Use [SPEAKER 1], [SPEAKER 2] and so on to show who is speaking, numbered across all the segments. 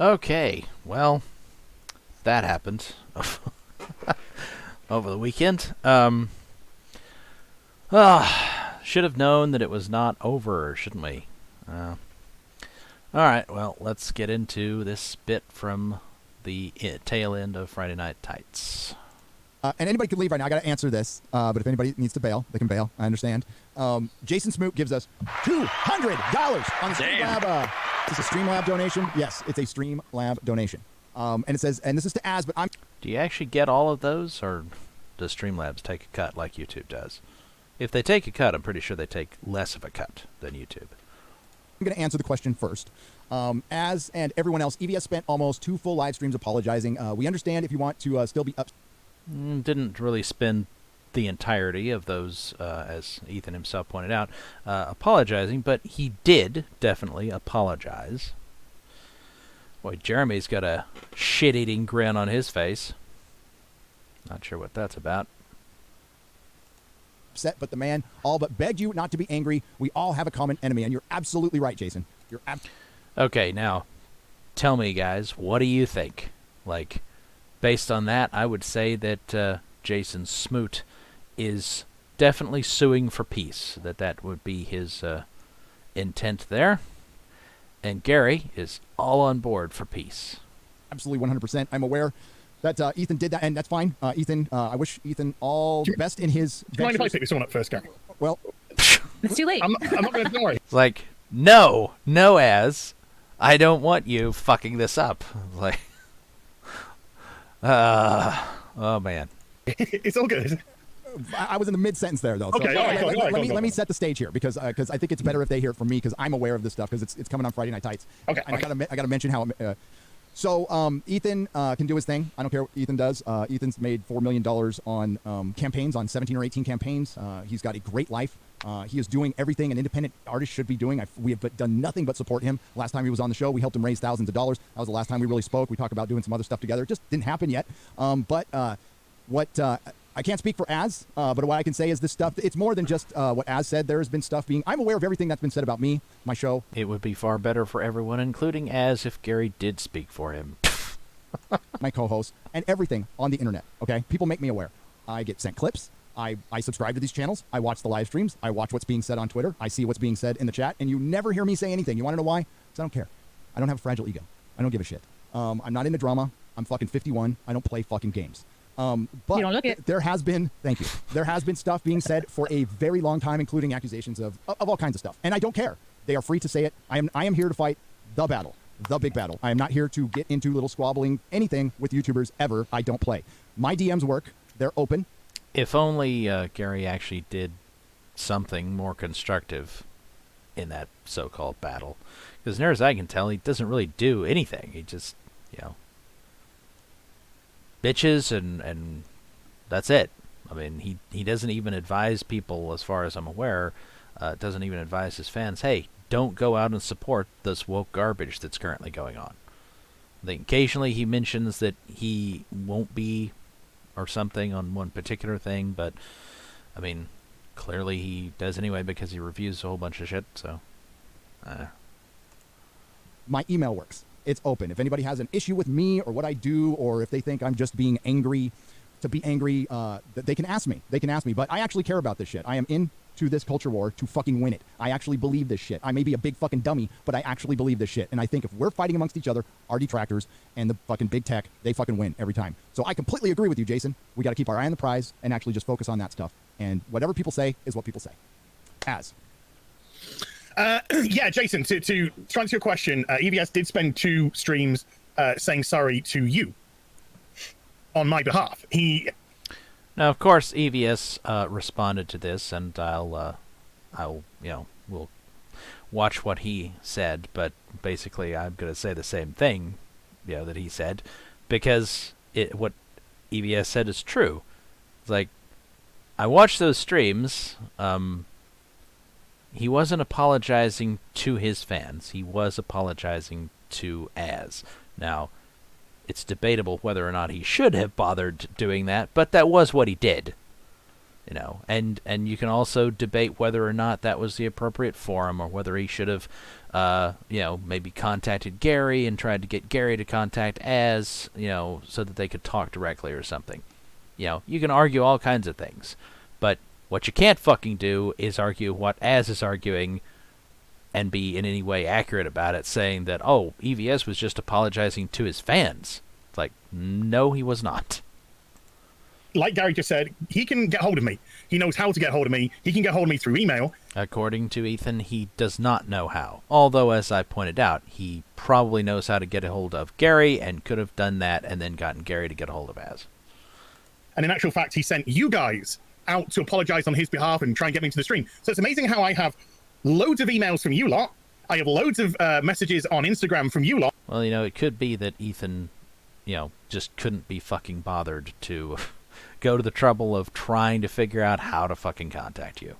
[SPEAKER 1] Okay, well, that happened over the weekend. Should have known that it was not over, shouldn't we? All right, well, let's get into this bit from the tail end of Friday Night Tights.
[SPEAKER 2] And anybody can leave right now. I got to answer this. But if anybody needs to bail, they can bail. I understand. Jason Smoot gives us $200 on the Streamlab. Is this a Streamlab donation? Yes, it's a Streamlab donation. And it says, and this is to Az, but I'm...
[SPEAKER 1] Do you actually get all of those, or does Streamlabs take a cut like YouTube does? If they take a cut, I'm pretty sure they take less of a cut than YouTube.
[SPEAKER 2] I'm going to answer the question first. Az and everyone else, EVS spent almost 2 full live streams apologizing. We understand if you want to still be up...
[SPEAKER 1] Didn't really spend the entirety of those, as Ethan himself pointed out, apologizing, but he did definitely apologize. Boy, Jeremy's got a shit-eating grin on his face. Not sure what that's about.
[SPEAKER 2] Upset, but the man all but begged you not to be angry. We all have a common enemy, and you're absolutely right, Jason. You're
[SPEAKER 1] Okay, now, tell me, guys, what do you think? Like, based on that, I would say that Jason Smoot is definitely suing for peace. That would be his intent there. And Gary is all on board for peace.
[SPEAKER 2] Absolutely 100%. I'm aware that Ethan did that, and that's fine. Ethan, I wish Ethan all the best in his ventures.
[SPEAKER 3] Do you mind if I pick this one up first, Gary?
[SPEAKER 2] Well,
[SPEAKER 4] it's too late.
[SPEAKER 3] I'm not going to ignore it.
[SPEAKER 1] It's like, no, Az, I don't want you fucking this up. Like, oh man.
[SPEAKER 3] It's all good.
[SPEAKER 2] I was in the mid-sentence there, though.
[SPEAKER 3] Okay,
[SPEAKER 2] so,
[SPEAKER 3] all right,
[SPEAKER 2] let me set the stage here, because I think it's better if they hear it from me, because I'm aware of this stuff, because it's coming on Friday Night Tights.
[SPEAKER 3] Okay.
[SPEAKER 2] And I got to mention how... Ethan can do his thing. I don't care what Ethan does. Ethan's made $4 million on campaigns, on 17 or 18 campaigns. He's got a great life. He is doing everything an independent artist should be doing. We have done nothing but support him. Last time he was on the show, we helped him raise thousands of dollars. That was the last time we really spoke. We talked about doing some other stuff together. It just didn't happen yet. I can't speak for Az, but what I can say is this stuff, it's more than just what Az said. There has been stuff I'm aware of everything that's been said about me, my show.
[SPEAKER 1] It would be far better for everyone, including Az, if Gary did speak for him.
[SPEAKER 2] My co-host, and everything on the internet, okay? People make me aware. I get sent clips. I subscribe to these channels. I watch the live streams. I watch what's being said on Twitter. I see what's being said in the chat, and you never hear me say anything. You want to know why? Because I don't care. I don't have a fragile ego. I don't give a shit. I'm not into drama. I'm fucking 51. I don't play fucking games. But
[SPEAKER 4] you don't look it.
[SPEAKER 2] There has been, thank you, there has been stuff being said for a very long time, including accusations of all kinds of stuff. And I don't care. They are free to say it. I am here to fight the battle, the big battle. I am not here to get into little squabbling anything with YouTubers ever. I don't play. My DMs work. They're open.
[SPEAKER 1] If only Gary actually did something more constructive in that so-called battle. Because as near as I can tell, he doesn't really do anything. He just, bitches and that's it. I mean, he doesn't even advise people, as far as I'm aware, doesn't even advise his fans, hey, don't go out and support this woke garbage that's currently going on. I think occasionally he mentions that he won't be or something on one particular thing, but I mean, clearly he does anyway because he reviews a whole bunch of shit, so
[SPEAKER 2] My email works. It's open. If anybody has an issue with me or what I do, or if they think I'm just being angry to be angry, they can ask me. They can ask me. But I actually care about this shit. I am into this culture war to fucking win it. I actually believe this shit. I may be a big fucking dummy, but I actually believe this shit. And I think if we're fighting amongst each other, our detractors and the fucking big tech, they fucking win every time. So I completely agree with you, Jason. We got to keep our eye on the prize and actually just focus on that stuff. And whatever people say is what people say. Az.
[SPEAKER 3] Yeah, Jason, to answer your question, EVS did spend 2 streams saying sorry to you on my behalf.
[SPEAKER 1] Now, of course, EVS responded to this, and I'll we'll watch what he said. But basically, I'm going to say the same thing, that he said, because what EVS said is true. It's like, I watched those streams. He wasn't apologizing to his fans. He was apologizing to Az. Now, it's debatable whether or not he should have bothered doing that, but that was what he did. And you can also debate whether or not that was the appropriate forum, or whether he should have, maybe contacted Gary and tried to get Gary to contact Az, so that they could talk directly or something. You can argue all kinds of things, but what you can't fucking do is argue what Az is arguing and be in any way accurate about it, saying that, oh, EVS was just apologizing to his fans. It's like, no, he was not.
[SPEAKER 3] Like Gary just said, he can get hold of me. He knows how to get hold of me. He can get hold of me through email.
[SPEAKER 1] According to Ethan, he does not know how. Although, as I pointed out, he probably knows how to get a hold of Gary and could have done that and then gotten Gary to get a hold of Az.
[SPEAKER 3] And in actual fact, he sent you guys out to apologize on his behalf and try and get me into the stream. So it's amazing how I have loads of emails from you lot. I have loads of messages on Instagram from you lot.
[SPEAKER 1] Well, it could be that Ethan, just couldn't be fucking bothered to go to the trouble of trying to figure out how to fucking contact you.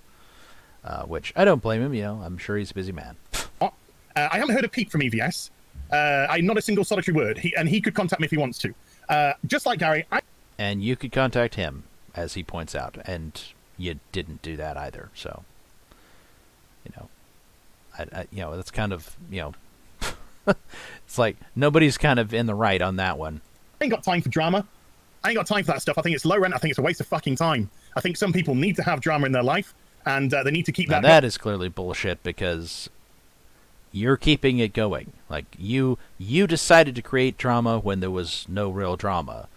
[SPEAKER 1] Which I don't blame him, I'm sure he's a busy man.
[SPEAKER 3] I haven't heard a peep from EVS. Not a single solitary word. He could contact me if he wants to. Just like Gary.
[SPEAKER 1] And you could contact him, as he points out, and you didn't do that either, so... that's kind of, it's like nobody's kind of in the right on that one.
[SPEAKER 3] I ain't got time for drama. I ain't got time for that stuff. I think it's low rent. I think it's a waste of fucking time. I think some people need to have drama in their life, and they need to keep that.
[SPEAKER 1] That is clearly bullshit, because you're keeping it going. Like, you decided to create drama when there was no real drama,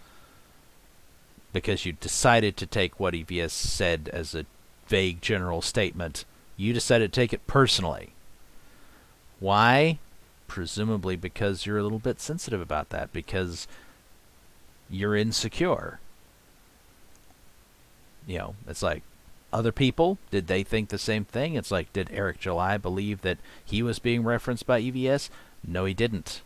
[SPEAKER 1] because you decided to take what EVS said as a vague general statement. You decided to take it personally. Why? Presumably because you're a little bit sensitive about that, because you're insecure. It's like, other people, did they think the same thing? It's like, did Eric July believe that he was being referenced by EVS? No, he didn't,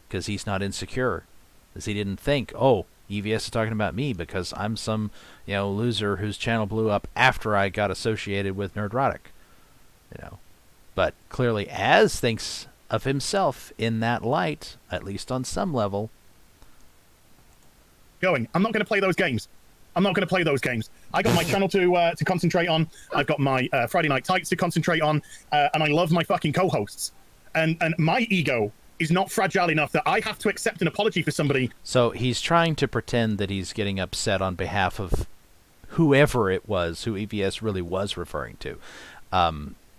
[SPEAKER 1] because he's not insecure. Because he didn't think, oh, EVS is talking about me because I'm some, loser whose channel blew up after I got associated with Nerdrotic. But clearly Az thinks of himself in that light, at least on some level.
[SPEAKER 3] I'm not going to play those games. I got my channel to concentrate on. I've got my Friday Night Tights to concentrate on. And I love my fucking co-hosts. And my ego is not fragile enough that I have to accept an apology for somebody.
[SPEAKER 1] So he's trying to pretend that he's getting upset on behalf of whoever it was, who EVS really was referring to.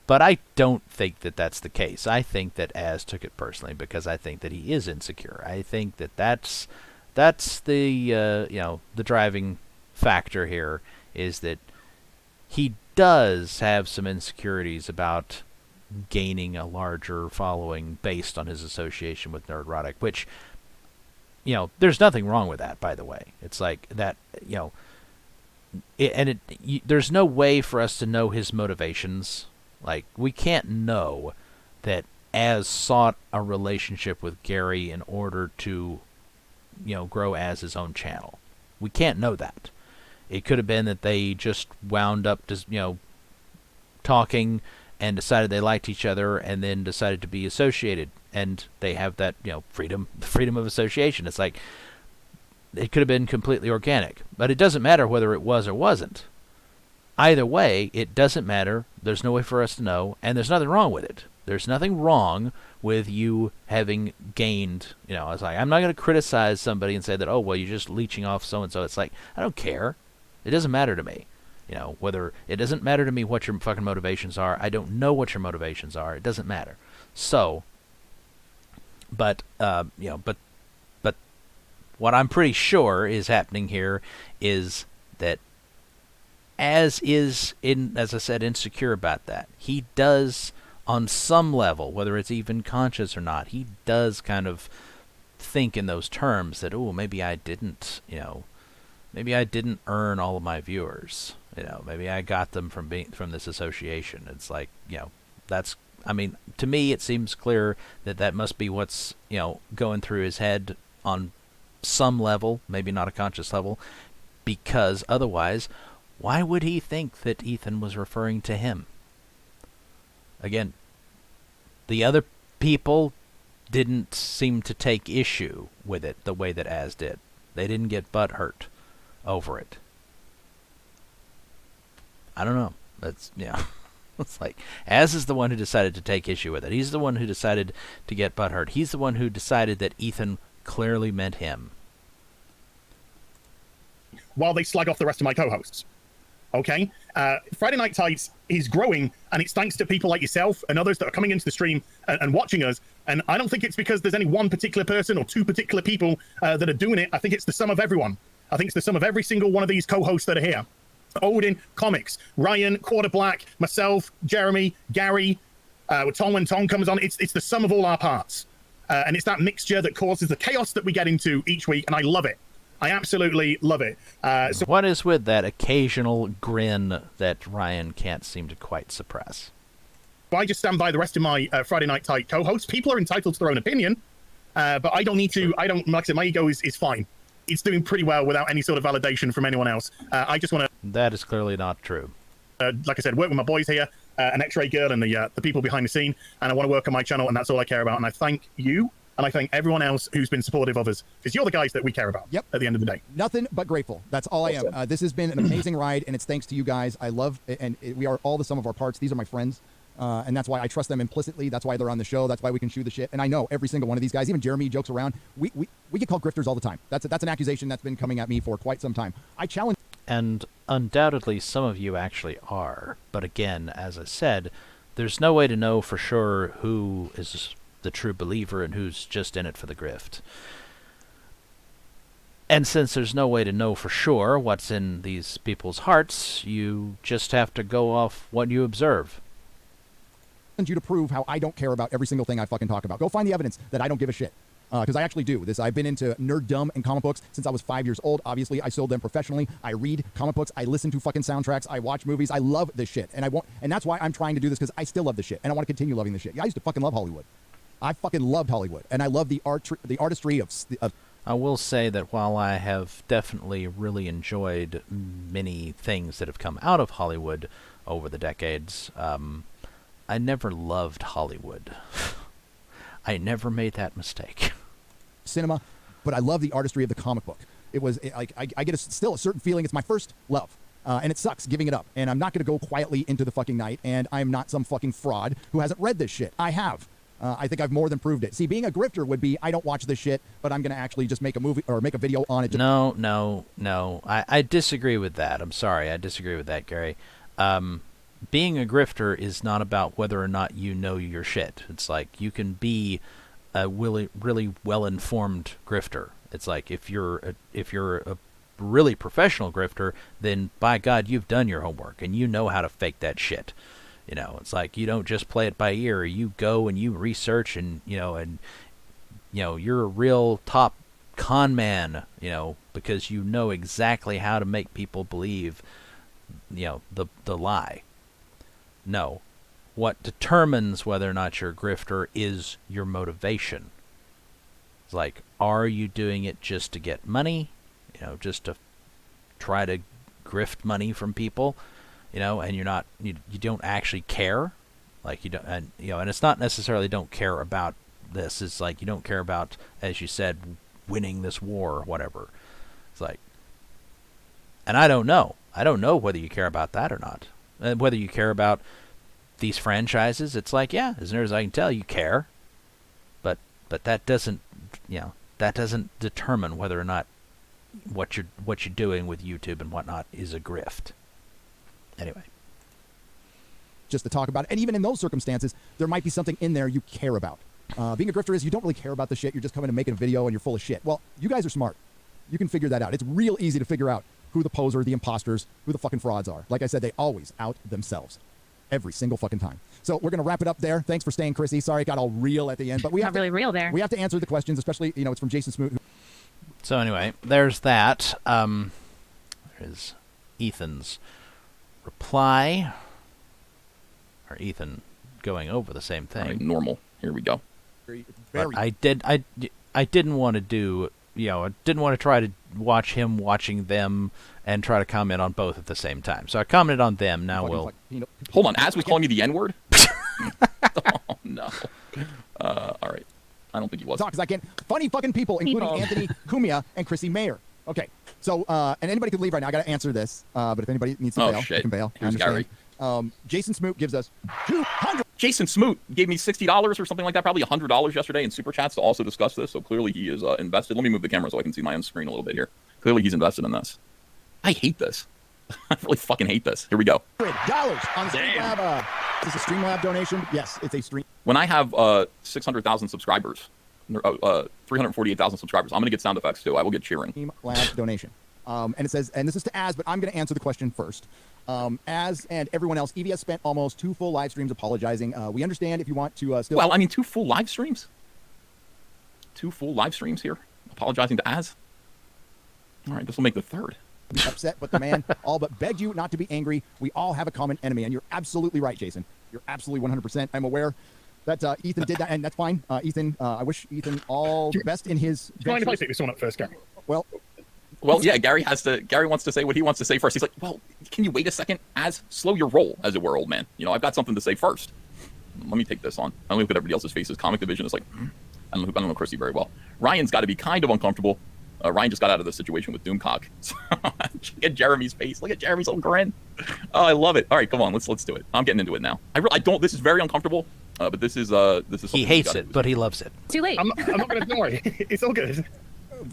[SPEAKER 1] But I don't think that that's the case. I think that Az took it personally because I think that he is insecure. I think that that's the the driving factor here, is that he does have some insecurities about gaining a larger following based on his association with Nerdrotic, which, there's nothing wrong with that, by the way. It's like that, there's no way for us to know his motivations. Like, we can't know that Az sought a relationship with Gary in order to, grow as his own channel. We can't know that. It could have been that they just wound up just, talking and decided they liked each other and then decided to be associated. And they have that, freedom of association. It's like, it could have been completely organic. But it doesn't matter whether it was or wasn't. Either way, it doesn't matter. There's no way for us to know, and there's nothing wrong with it. There's nothing wrong with you having gained, it's like, I'm not going to criticize somebody and say that, oh, well, you're just leeching off so-and-so. It's like, I don't care. It doesn't matter to me. Whether it doesn't matter to me what your fucking motivations are. I don't know what your motivations are. It doesn't matter. So, but what I'm pretty sure is happening here is that Az is, as I said, insecure about that. He does, on some level, whether it's even conscious or not, he does kind of think in those terms that, oh, maybe I didn't, maybe I didn't earn all of my viewers. Maybe I got them from this association. It's like, that's, to me, it seems clear that must be what's, going through his head on some level, maybe not a conscious level, because otherwise, why would he think that Ethan was referring to him? Again, the other people didn't seem to take issue with it the way that Az did. They didn't get butthurt over it. I don't know. That's, it's like, Az is the one who decided to take issue with it. He's the one who decided to get butthurt. He's the one who decided that Ethan clearly meant him.
[SPEAKER 3] While they slag off the rest of my co-hosts. Okay? Friday Night Tights is growing, and it's thanks to people like yourself and others that are coming into the stream and watching us. And I don't think it's because there's any one particular person or two particular people that are doing it. I think it's the sum of everyone. I think it's the sum of every single one of these co-hosts that are here. Odin, Comics, Ryan, Quarter Black, myself, Jeremy, Gary, Tom when Tom comes on. It's the sum of all our parts. And it's that mixture that causes the chaos that we get into each week, and I love it. I absolutely love it. So
[SPEAKER 1] what is with that occasional grin that Ryan can't seem to quite suppress?
[SPEAKER 3] I just stand by the rest of my Friday Night Tight co-hosts. People are entitled to their own opinion, but I don't need to. I don't, like I said, my ego is fine. It's doing pretty well without any sort of validation from anyone else. I just want to.
[SPEAKER 1] That is clearly not true.
[SPEAKER 3] Like I said, work with my boys here, an X-ray girl, and the people behind the scene, and I want to work on my channel, and that's all I care about. And I thank you, and I thank everyone else who's been supportive of us, because you're the guys that we care about.
[SPEAKER 2] Yep.
[SPEAKER 3] At the end of the day,
[SPEAKER 2] nothing but grateful. That's all I am. This has been an amazing ride, and it's thanks to you guys. I love, and we are all the sum of our parts. These are my friends. And that's why I trust them implicitly. That's why they're on the show. That's why we can shoot the shit. And I know every single one of these guys, even Jeremy jokes around. We get called grifters all the time. That's an accusation that's been coming at me for quite some time. I challenge.
[SPEAKER 1] And undoubtedly some of you actually are. But again, as I said, there's no way to know for sure who is the true believer and who's just in it for the grift. And since there's no way to know for sure what's in these people's hearts, you just have to go off what you observe.
[SPEAKER 2] You to prove how I don't care about every single thing I fucking talk about. Go find the evidence that I don't give a shit. Because I actually do. I've been into nerddom and comic books since I was 5 years old. Obviously, I sold them professionally. I read comic books. I listen to fucking soundtracks. I watch movies. I love this shit. And that's why I'm trying to do this, because I still love this shit. And I want to continue loving this shit. I used to fucking love Hollywood. I fucking loved Hollywood. And I love the artistry of
[SPEAKER 1] I will say that while I have definitely really enjoyed many things that have come out of Hollywood over the decades, I never loved Hollywood. I never made that mistake.
[SPEAKER 2] Cinema, but I love the artistry of the comic book. I get still a certain feeling. It's my first love. And it sucks giving it up. And I'm not going to go quietly into the fucking night, and I'm not some fucking fraud who hasn't read this shit. I have. I think I've more than proved it. See, being a grifter would be, I don't watch this shit, but I'm going to actually just make a movie or make a video on it.
[SPEAKER 1] No. I disagree with that. I'm sorry. I disagree with that, Gary. Being a grifter is not about whether or not you know your shit. It's like you can be a really well-informed grifter. It's like if you're a really professional grifter, then by God, you've done your homework and you know how to fake that shit. It's like you don't just play it by ear. You go and you research, and you're a real top con man. Because you know exactly how to make people believe, the lie. No. What determines whether or not you're a grifter is your motivation. It's like, are you doing it just to get money? Just to try to grift money from people? And you don't actually care? Like, you don't, and it's not necessarily don't care about this. It's like you don't care about, as you said, winning this war or whatever. It's like, and I don't know. I don't know whether you care about that or not. Whether you care about these franchises, it's like, yeah, as near as I can tell, you care. But that doesn't, that doesn't determine whether or not what you're doing with YouTube and whatnot is a grift. Anyway.
[SPEAKER 2] Just to talk about it. And even in those circumstances, there might be something in there you care about. Being a grifter is you don't really care about the shit. You're just coming and making a video and you're full of shit. Well, you guys are smart. You can figure that out. It's real easy to figure out who the poser, the imposters, who the fucking frauds are. Like I said, they always out themselves. Every single fucking time. So we're going to wrap it up there. Thanks for staying, Chrissy. Sorry it got all real at the end. But we have
[SPEAKER 4] really real there.
[SPEAKER 2] We have to answer the questions, especially, it's from Jason Smoot.
[SPEAKER 1] So anyway, there's that. There's Ethan's reply. Or Ethan going over the same thing.
[SPEAKER 5] All right, normal. Here we go.
[SPEAKER 1] But I didn't want to do, I didn't want to try to watch him watching them and try to comment on both at the same time. So I commented on them. Now we'll...
[SPEAKER 5] Hold on. Az was calling you the N-word? Oh, no. All right. I don't think he was.
[SPEAKER 2] Because I can't. Funny fucking people, including Anthony Cumia and Chrissy Mayer. Okay. So, and anybody could leave right now. I got to answer this. But if anybody needs to bail,
[SPEAKER 5] shit.
[SPEAKER 2] you can bail.
[SPEAKER 5] Here's
[SPEAKER 2] I understand. Jason Smoot gives us 200.
[SPEAKER 5] Jason Smoot gave me $60 or something like that, probably $100 yesterday in super chats to also discuss this. So clearly he is invested. Let me move the camera so I can see my own screen a little bit here. Clearly he's invested in this. I hate this. I really fucking hate this. Here we go.
[SPEAKER 2] $100 on the Streamlab. Is this a Streamlab donation? Yes, it's a stream.
[SPEAKER 5] When I have 600,000 subscribers, 348,000 subscribers, I'm going to get sound effects too. I will get cheering.
[SPEAKER 2] Streamlab donation. And it says, and this is to Az, but I'm going to answer the question first. Az and everyone else, Evie has spent almost 2 full live streams apologizing. We understand if you want to still...
[SPEAKER 5] Well, I mean, 2 full live streams? 2 full live streams here? Apologizing to Az? All right, this will make the 3rd.
[SPEAKER 2] Upset, but the man all but begged you not to be angry. We all have a common enemy, and you're absolutely right, Jason. You're absolutely 100%. I'm aware that Ethan did that, and that's fine. Ethan, I wish Ethan all the best in his...
[SPEAKER 3] Do you mind if I pick this one up first, Gary?
[SPEAKER 2] Well,
[SPEAKER 5] yeah, Gary wants to say what he wants to say first. He's like, well, can you wait a second? Slow your roll, as it were, old man. You know, I've got something to say first. Let me take this on. I don't look at everybody else's faces. Comic Division is like, I don't know Chrissy very well. Ryan's got to be kind of uncomfortable. Ryan just got out of the situation with Doomcock. So, look at Jeremy's face. Look at Jeremy's little grin. Oh, I love it. All right, come on, let's do it. I'm getting into it now. I don't. This is very uncomfortable. But this is.
[SPEAKER 1] He hates it, but he loves it.
[SPEAKER 4] Too late.
[SPEAKER 3] I'm not going to. Don't worry. It's all good.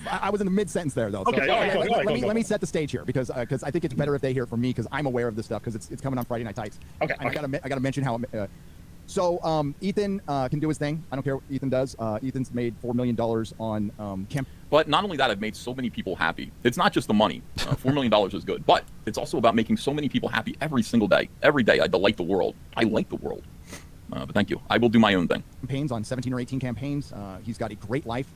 [SPEAKER 2] I was in the mid-sentence there, though. So,
[SPEAKER 3] Okay,
[SPEAKER 2] let me set the stage here, because I think it's better if they hear it from me, because I'm aware of this stuff, because it's coming on Friday Night Tights.
[SPEAKER 3] Okay.
[SPEAKER 2] I gotta mention how. So Ethan can do his thing. I don't care what Ethan does. Ethan's made $4 million on camp.
[SPEAKER 5] But not only that, I've made so many people happy. It's not just the money. $4 million is good, but it's also about making so many people happy every single day. Every day, I delight the world. I like the world. But thank you. I will do my own thing.
[SPEAKER 2] Campaigns on 17 or 18 campaigns. He's got a great life.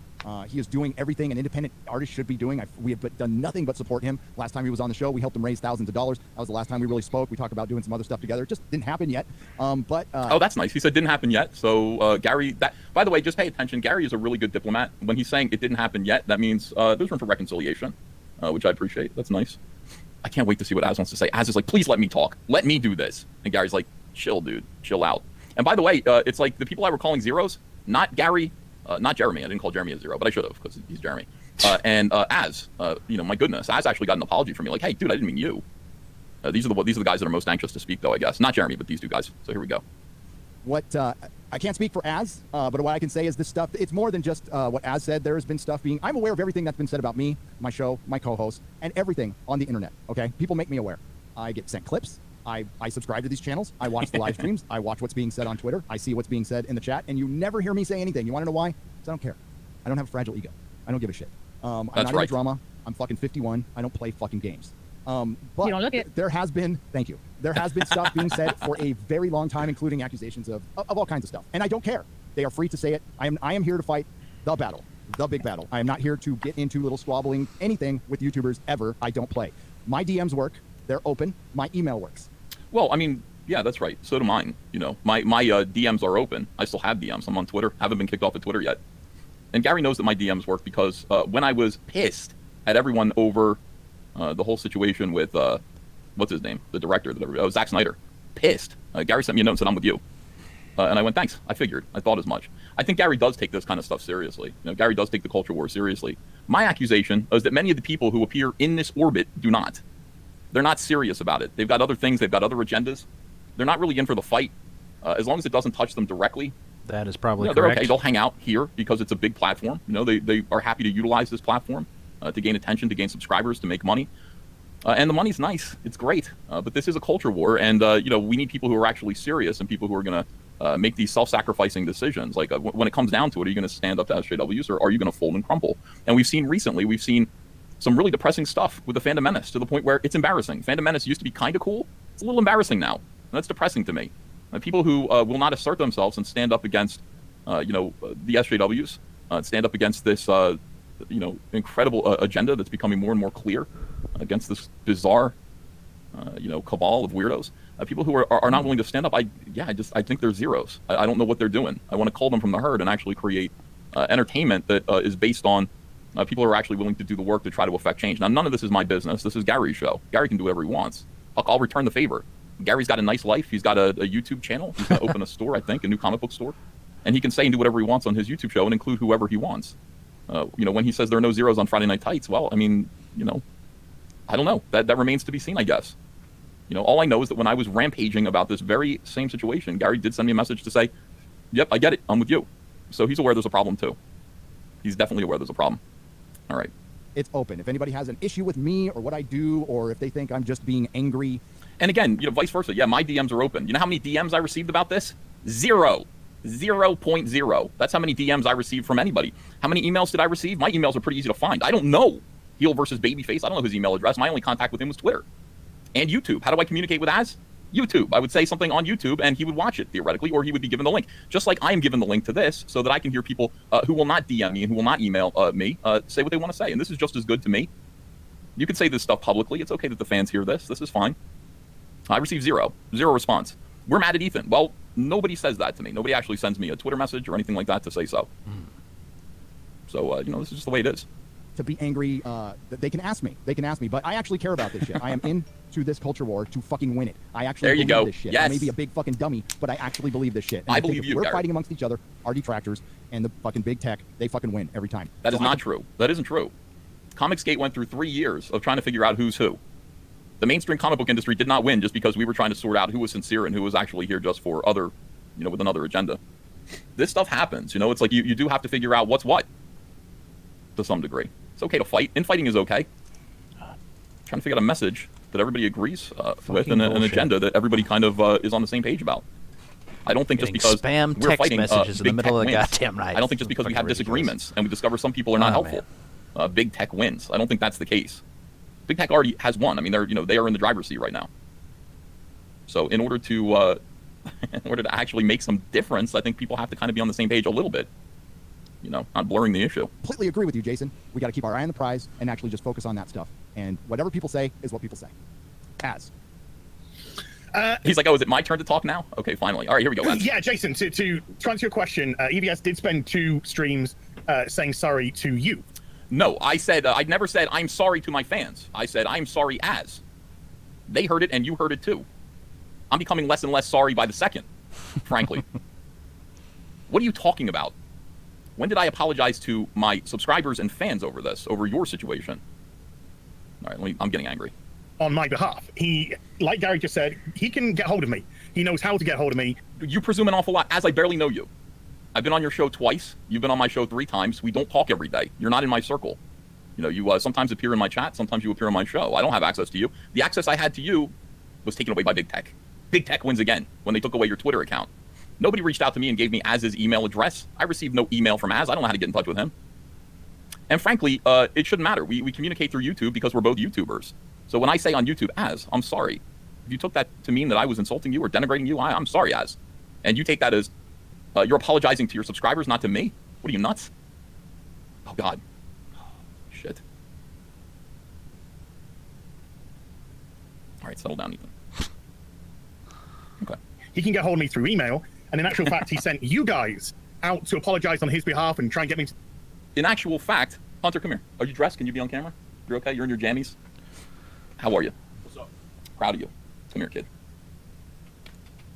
[SPEAKER 2] He is doing everything an independent artist should be doing. We have done nothing but support him. Last time he was on the show, we helped him raise thousands of dollars. That was the last time we really spoke. We talked about doing some other stuff together. It just didn't happen yet. Oh,
[SPEAKER 5] that's nice. He said didn't happen yet. So Gary, by the way, just pay attention. Gary is a really good diplomat. When he's saying it didn't happen yet, that means there's room for reconciliation, which I appreciate. That's nice. I can't wait to see what Az wants to say. Az is like, please let me talk. Let me do this. And Gary's like, chill, dude. Chill out. And by the way, it's like the people I were calling zeros, not Gary, not Jeremy. I didn't call Jeremy a zero, but I should have, because he's Jeremy. And Az, my goodness, Az actually got an apology from me. Like, hey, dude, I didn't mean you. These are the guys that are most anxious to speak, though, I guess. Not Jeremy, but these 2 guys. So here we go.
[SPEAKER 2] I can't speak for Az, but what I can say is this stuff, it's more than just what Az said. There has been stuff I'm aware of everything that's been said about me, my show, my co-host, and everything on the internet, okay? People make me aware. I get sent clips. I subscribe to these channels. I watch the live streams. I watch what's being said on Twitter. I see what's being said in the chat, and you never hear me say anything. You want to know why? Because I don't care. I don't have a fragile ego. I don't give a shit. I'm not in drama. I'm fucking 51. I don't play fucking games. But
[SPEAKER 4] you don't look it.
[SPEAKER 2] There has been, thank you. There has been stuff being said for a very long time, including accusations of all kinds of stuff. And I don't care. They are free to say it. I am here to fight the battle, the big battle. I am not here to get into little squabbling anything with YouTubers ever. I don't play. My DMs work. They're open. My email works.
[SPEAKER 5] Well, I mean, yeah, that's right. So do mine. You know, my DMs are open. I still have DMs. I'm on Twitter. Haven't been kicked off of Twitter yet. And Gary knows that my DMs work because when I was pissed at everyone over the whole situation with what's his name, the director, Zack Snyder, pissed. Gary sent me a note and said, "I'm with you," and I went, "Thanks." I figured. I thought as much. I think Gary does take this kind of stuff seriously. You know, Gary does take the culture war seriously. My accusation is that many of the people who appear in this orbit do not. They're not serious about it. They've got other things. They've got other agendas. They're not really in for the fight. As long as it doesn't touch them directly,
[SPEAKER 1] that is probably
[SPEAKER 5] they're
[SPEAKER 1] correct.
[SPEAKER 5] okay. They'll hang out here because it's a big platform. You know, they are happy to utilize this platform to gain attention, to gain subscribers, to make money. And the money's nice. It's great. But this is a culture war. And, we need people who are actually serious and people who are going to make these self-sacrificing decisions. Like when it comes down to it, are you going to stand up to SJWs or are you going to fold and crumble? And we've seen some really depressing stuff with the Fandom Menace to the point where it's embarrassing. Fandom Menace used to be kind of cool. It's a little embarrassing now. And that's depressing to me. People who will not assert themselves and stand up against, the SJWs, stand up against this, incredible agenda that's becoming more and more clear against this bizarre, cabal of weirdos. People who are not willing to stand up, I think they're zeros. I don't know what they're doing. I want to cull them from the herd and actually create entertainment that is based on people who are actually willing to do the work to try to affect change. Now, none of this is my business. This is Gary's show. Gary can do whatever he wants. I'll return the favor. Gary's got a nice life. He's got a YouTube channel. He's going to open a store, I think, a new comic book store. And he can say and do whatever he wants on his YouTube show and include whoever he wants. When he says there are no zeros on Friday Night Tights, well, I mean, you know, I don't know. That remains to be seen, I guess. You know, all I know is that when I was rampaging about this very same situation, Gary did send me a message to say, yep, I get it. I'm with you. So he's aware there's a problem too. He's definitely aware there's a problem. All right.
[SPEAKER 2] It's open. If anybody has an issue with me or what I do, or if they think I'm just being angry.
[SPEAKER 5] And again, you know, vice versa. Yeah, my DMs are open. You know how many DMs I received about this? 0.0. That's how many DMs I received from anybody. How many emails did I receive? My emails are pretty easy to find. I don't know heel versus babyface. I don't know his email address. My only contact with him was Twitter and YouTube. How do I communicate with Az? YouTube. I would say something on YouTube and he would watch it theoretically, or he would be given the link. Just like I am given the link to this so that I can hear people who will not DM me and who will not email me say what they want to say. And this is just as good to me. You can say this stuff publicly. It's okay that the fans hear this. This is fine. I received zero response. We're mad at Ethan. Well, nobody says that to me. Nobody actually sends me a Twitter message or anything like that to say so. So, you know, this is just the way it is.
[SPEAKER 2] To be angry, they can ask me. They can ask me, but I actually care about this shit. I am into this culture war to fucking win it. I actually
[SPEAKER 5] There you
[SPEAKER 2] believe
[SPEAKER 5] go.
[SPEAKER 2] this shit.
[SPEAKER 5] Yes.
[SPEAKER 2] I may be a big fucking dummy, but I actually believe this shit. And
[SPEAKER 5] I believe
[SPEAKER 2] if
[SPEAKER 5] you,
[SPEAKER 2] we're
[SPEAKER 5] Gary.
[SPEAKER 2] fighting amongst each other, our detractors, and the fucking big tech, they fucking win every time.
[SPEAKER 5] That
[SPEAKER 2] So
[SPEAKER 5] is
[SPEAKER 2] I
[SPEAKER 5] not
[SPEAKER 2] can-
[SPEAKER 5] true. That isn't true. Comicsgate went through 3 years of trying to figure out who's who. The mainstream comic book industry did not win just because we were trying to sort out who was sincere and who was actually here just for other, you know, with another agenda. This stuff happens, you know, it's like you do have to figure out what's what to some degree. It's okay to fight. Infighting is okay. Trying to figure out a message that everybody agrees with and an
[SPEAKER 1] bullshit.
[SPEAKER 5] agenda that everybody kind of is on the same page about. I don't think just
[SPEAKER 1] Getting
[SPEAKER 5] because
[SPEAKER 1] spam
[SPEAKER 5] we're
[SPEAKER 1] text
[SPEAKER 5] fighting
[SPEAKER 1] messages in the
[SPEAKER 5] big
[SPEAKER 1] middle
[SPEAKER 5] tech
[SPEAKER 1] of the
[SPEAKER 5] wins.
[SPEAKER 1] goddamn night.
[SPEAKER 5] I don't think just because we
[SPEAKER 1] Fucking
[SPEAKER 5] have
[SPEAKER 1] ridiculous.
[SPEAKER 5] disagreements and we discover some people are not
[SPEAKER 1] Oh,
[SPEAKER 5] helpful, big tech wins. I don't think that's the case. Big tech already has won. I mean, they are in the driver's seat right now. So in order to actually make some difference, I think people have to kind of be on the same page a little bit. You know, not blurring the issue.
[SPEAKER 2] Completely agree with you, Jason. We got to keep our eye on the prize and actually just focus on that stuff. And whatever people say is what people say. Az.
[SPEAKER 5] He's like, oh, is it my turn to talk now? Okay, finally. All right, here we go. Az.
[SPEAKER 3] Yeah, Jason, to answer your question, EVS did spend 2 streams saying sorry to you.
[SPEAKER 5] No, I said, I never said I'm sorry to my fans. I said I'm sorry as. They heard it and you heard it too. I'm becoming less and less sorry by the second, frankly. What are you talking about? When did I apologize to my subscribers and fans over this, over your situation? All right, I'm getting angry.
[SPEAKER 3] On my behalf. He, like Gary just said, he can get hold of me. He knows how to get hold of me.
[SPEAKER 5] You presume an awful lot, as I barely know you. I've been on your show twice. You've been on my show 3 times. We don't talk every day. You're not in my circle. You know, you sometimes appear in my chat. Sometimes you appear on my show. I don't have access to you. The access I had to you was taken away by Big Tech. Big Tech wins again when they took away your Twitter account. Nobody reached out to me and gave me Az's email address. I received no email from Az. I don't know how to get in touch with him. And frankly, it shouldn't matter. We communicate through YouTube because we're both YouTubers. So when I say on YouTube, Az, I'm sorry. If you took that to mean that I was insulting you or denigrating you, I'm sorry, Az. And you take that as you're apologizing to your subscribers, not to me? What are you, nuts? Oh, God. Shit. All right, settle down, Ethan. Okay.
[SPEAKER 3] He can get hold of me through email. And in actual fact, he sent you guys out to apologize on his behalf and try and get me to...
[SPEAKER 5] In actual fact, Hunter, come here. Are you dressed? Can you be on camera? You're okay? You're in your jammies? How are you?
[SPEAKER 4] What's up?
[SPEAKER 5] Proud of you. Come here, kid.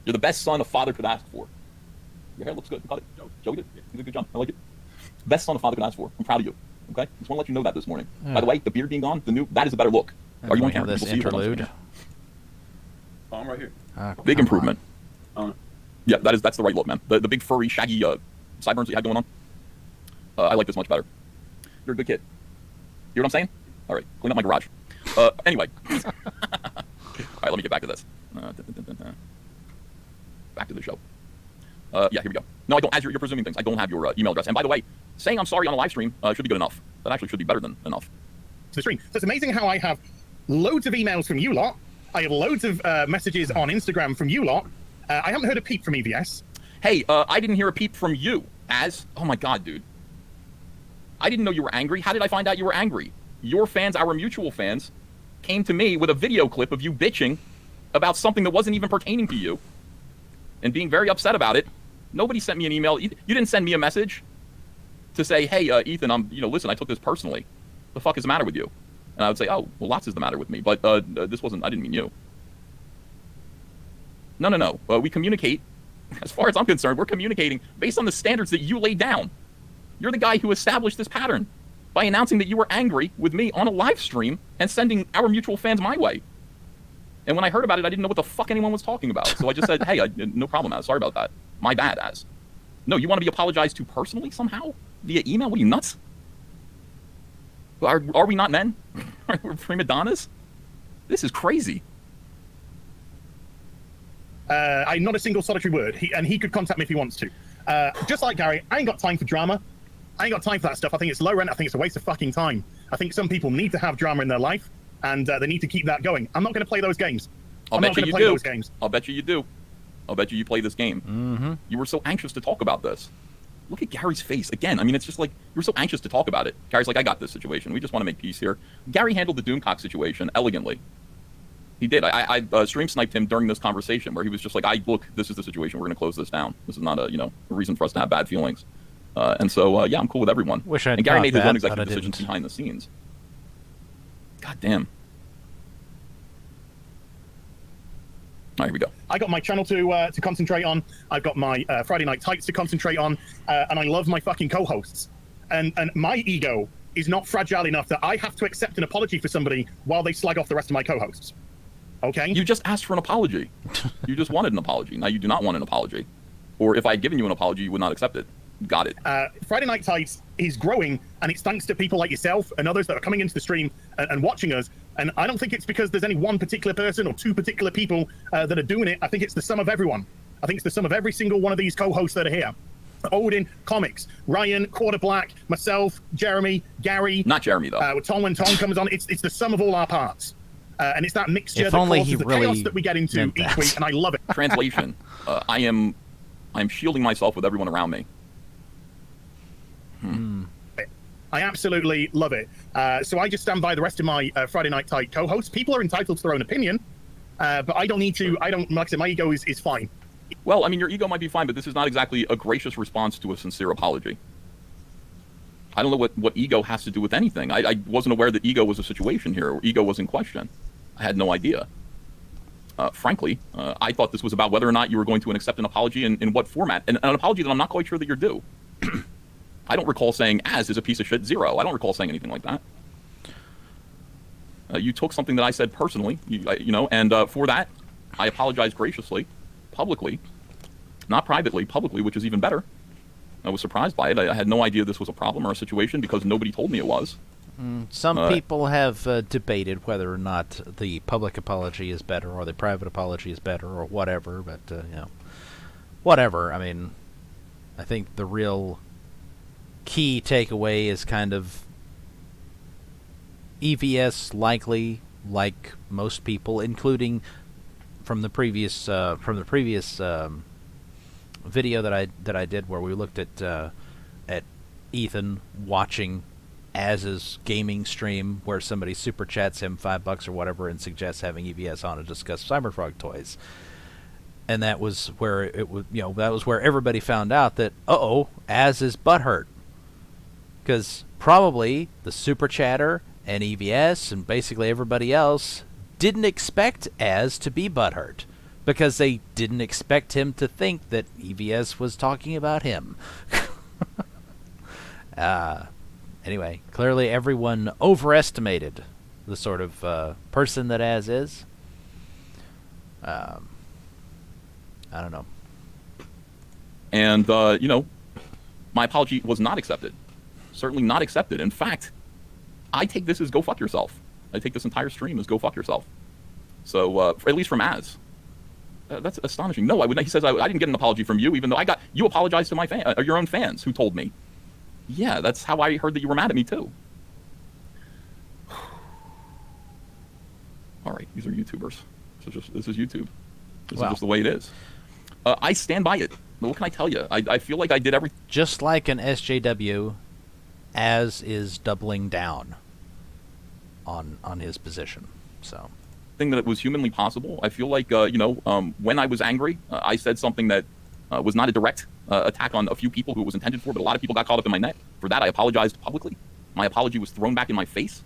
[SPEAKER 5] You're the best son a father could ask for. Your hair looks good. You got it. Joey did. You did a good job. I like it. Best son a father could ask for. I'm proud of you. Okay? Just want to let you know that this morning. By the way, the beard being gone, that is a better look. Are you on camera?
[SPEAKER 1] This
[SPEAKER 5] People see you.
[SPEAKER 1] interlude.
[SPEAKER 4] Oh, I'm right here.
[SPEAKER 5] Big
[SPEAKER 1] Come
[SPEAKER 5] improvement.
[SPEAKER 4] On.
[SPEAKER 5] Yeah, that's the right look, man. The big furry, shaggy sideburns that you had going on. I like this much better. You're a good kid. Hear what I'm saying? All right, clean up my garage. Anyway. All right, let me get back to this. Back to the show. Yeah, here we go. No, I don't. As you're presuming things, I don't have your email address. And by the way, saying I'm sorry on a live stream should be good enough. That actually should be better than enough.
[SPEAKER 3] the stream. So it's amazing how I have loads of emails from you lot. I have loads of messages on Instagram from you lot. I haven't heard a peep from EVS.
[SPEAKER 5] Hey, I didn't hear a peep from you, Az. Oh my God, dude. I didn't know you were angry. How did I find out you were angry? Your fans, our mutual fans, came to me with a video clip of you bitching about something that wasn't even pertaining to you and being very upset about it. Nobody sent me an email. You didn't send me a message to say, hey, Ethan, listen, I took this personally. The fuck is the matter with you? And I would say, oh, well, lots is the matter with me, but this wasn't, I didn't mean you. No. We communicate. As far as I'm concerned, we're communicating based on the standards that you laid down. You're the guy who established this pattern. by announcing that you were angry with me on a live stream and sending our mutual fans my way. And when I heard about it, I didn't know what the fuck anyone was talking about. So I just said, hey, no problem, Az. Sorry about that. My bad, Az. No, you want to be apologized to personally somehow? Via email? What are you, nuts? Are we not men? We're prima donnas? This is crazy.
[SPEAKER 3] Not a single solitary word. He could contact me if he wants to. Just like Gary, I ain't got time for drama. I ain't got time for that stuff. I think it's low rent. I think it's a waste of fucking time. I think some people need to have drama in their life, and they need to keep that going. I'm not going to play those games.
[SPEAKER 5] I'll bet you you do. I'll bet you you do. I'll bet you play this game.
[SPEAKER 1] Mm-hmm.
[SPEAKER 5] You were so anxious to talk about this. Look at Gary's face. Again, I mean, it's just like, you were so anxious to talk about it. Gary's like, I got this situation. We just want to make peace here. Gary handled the Doomcock situation elegantly. He did. I stream sniped him during this conversation where he was just like, look, this is the situation. We're going to close this down. This is not a reason for us to have bad feelings. And so, yeah, I'm cool with everyone. And Gary made his own executive decisions behind the scenes. God damn. All right, here we go.
[SPEAKER 3] I got my channel to concentrate on. I've got my Friday Night Tights to concentrate on. And I love my fucking co-hosts. And my ego is not fragile enough that I have to accept an apology for somebody while they slag off the rest of my co-hosts. Okay?
[SPEAKER 5] You just asked for an apology. You just wanted an apology. Now you do not want an apology. Or if I had given you an apology, you would not accept it. Got it.
[SPEAKER 3] Friday Night Tights is growing, and it's thanks to people like yourself and others that are coming into the stream and watching us. And I don't think it's because there's any one particular person or two particular people that are doing it. I think it's the sum of everyone. I think it's the sum of every single one of these co-hosts that are here. Odin, Comics, Ryan, Quarter Black, myself, Jeremy, Gary.
[SPEAKER 5] Not Jeremy, though.
[SPEAKER 3] Tom when Tom comes on, it's the sum of all our parts. And it's that mixture
[SPEAKER 1] If
[SPEAKER 3] that
[SPEAKER 1] only
[SPEAKER 3] causes
[SPEAKER 1] he
[SPEAKER 3] the
[SPEAKER 1] really
[SPEAKER 3] chaos that we get into each week, and I love it.
[SPEAKER 5] Translation. I'm shielding myself with everyone around me.
[SPEAKER 3] I absolutely love it. So I just stand by the rest of my Friday Night Tight co-hosts. People are entitled to their own opinion, but I don't need to. Like I said, my ego is fine.
[SPEAKER 5] Well, I mean, your ego might be fine, but this is not exactly a gracious response to a sincere apology. I don't know what ego has to do with anything. I wasn't aware that ego was a situation here, or ego was in question. I had no idea. Frankly, I thought this was about whether or not you were going to accept an apology and in what format, and an apology that I'm not quite sure that you're due. I don't recall saying Az is a piece of shit 0. I don't recall saying anything like that. You took something that I said personally, and for that, I apologize graciously, publicly, not privately, publicly, which is even better. I was surprised by it. I had no idea this was a problem or a situation because nobody told me it was.
[SPEAKER 1] Some people have debated whether or not the public apology is better or the private apology is better or whatever, but, whatever. I mean, I think the real key takeaway is kind of EVS likely, like most people, including from the previous video that I did where we looked at Ethan watching Az's gaming stream where somebody super chats him $5 or whatever and suggests having EVS on to discuss Cyberfrog toys. And that was where that was where everybody found out that Az is butthurt. Because probably the super chatter and EVS and basically everybody else didn't expect Az to be butthurt. Because they didn't expect him to think that EVS was talking about him. Anyway, clearly everyone overestimated the sort of person that Az is. I don't know.
[SPEAKER 5] And, my apology was not accepted. Certainly not accepted. In fact, I take this as go fuck yourself. I take this entire stream as go fuck yourself. So, at least from Az. That's astonishing. No, I would. He says I didn't get an apology from you, even though you apologized to my your own fans who told me. Yeah, that's how I heard that you were mad at me too. All right, these are YouTubers. This is YouTube. This is just the way it is. I stand by it. What can I tell you? I feel like I did everything.
[SPEAKER 1] Just like an SJW, Az is doubling down on his position. So.
[SPEAKER 5] That it was humanly possible. I feel like, when I was angry, I said something that was not a direct attack on a few people who it was intended for, but a lot of people got caught up in my net. For that, I apologized publicly. My apology was thrown back in my face.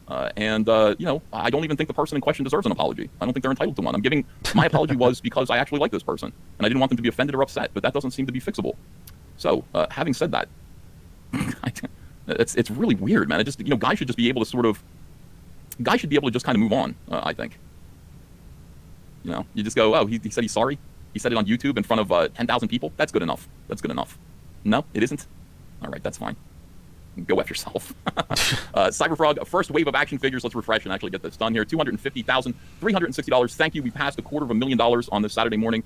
[SPEAKER 5] I don't even think the person in question deserves an apology. I don't think they're entitled to one. My apology was because I actually like this person, and I didn't want them to be offended or upset, but that doesn't seem to be fixable. So, having said that, It's really weird, man. It just, guys should just be able to just kind of move on. I think. You just go, oh, he said he's sorry. He said it on YouTube in front of 10,000 people. That's good enough. That's good enough. No, it isn't. All right, that's fine. Go F yourself. Cyberfrog, first wave of action figures. Let's refresh and actually get this done here. $250,360. Thank you. We passed $250,000 on this Saturday morning.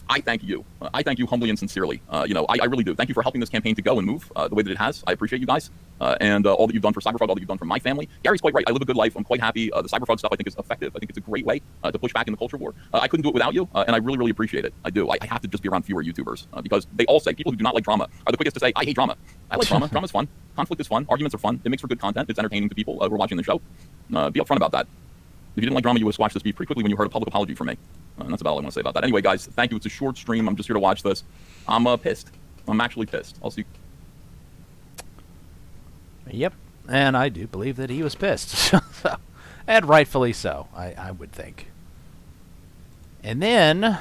[SPEAKER 5] I thank you. I thank you humbly and sincerely. I really do. Thank you for helping this campaign to go and move the way that it has. I appreciate you guys and all that you've done for Cyberfrog, all that you've done for my family. Gary's quite right. I live a good life. I'm quite happy. The Cyberfrog stuff I think is effective. I think it's a great way to push back in the culture war. I couldn't do it without you, and I really, really appreciate it. I do. I have to just be around fewer YouTubers because they all say people who do not like drama are the quickest to say, I hate drama. I like drama. Drama's fun. Conflict is fun. Arguments are fun. It makes for good content. It's entertaining to people who are watching the show. Be upfront about that. If you didn't like drama, you would squash this beef pretty quickly when you heard a public apology from me. And that's about all I want to say about that. Anyway, guys, thank you. It's a short stream. I'm just here to watch this. I'm pissed. I'm actually pissed. I'll see you.
[SPEAKER 1] Yep. And I do believe that he was pissed. So, and rightfully so, I would think. And then,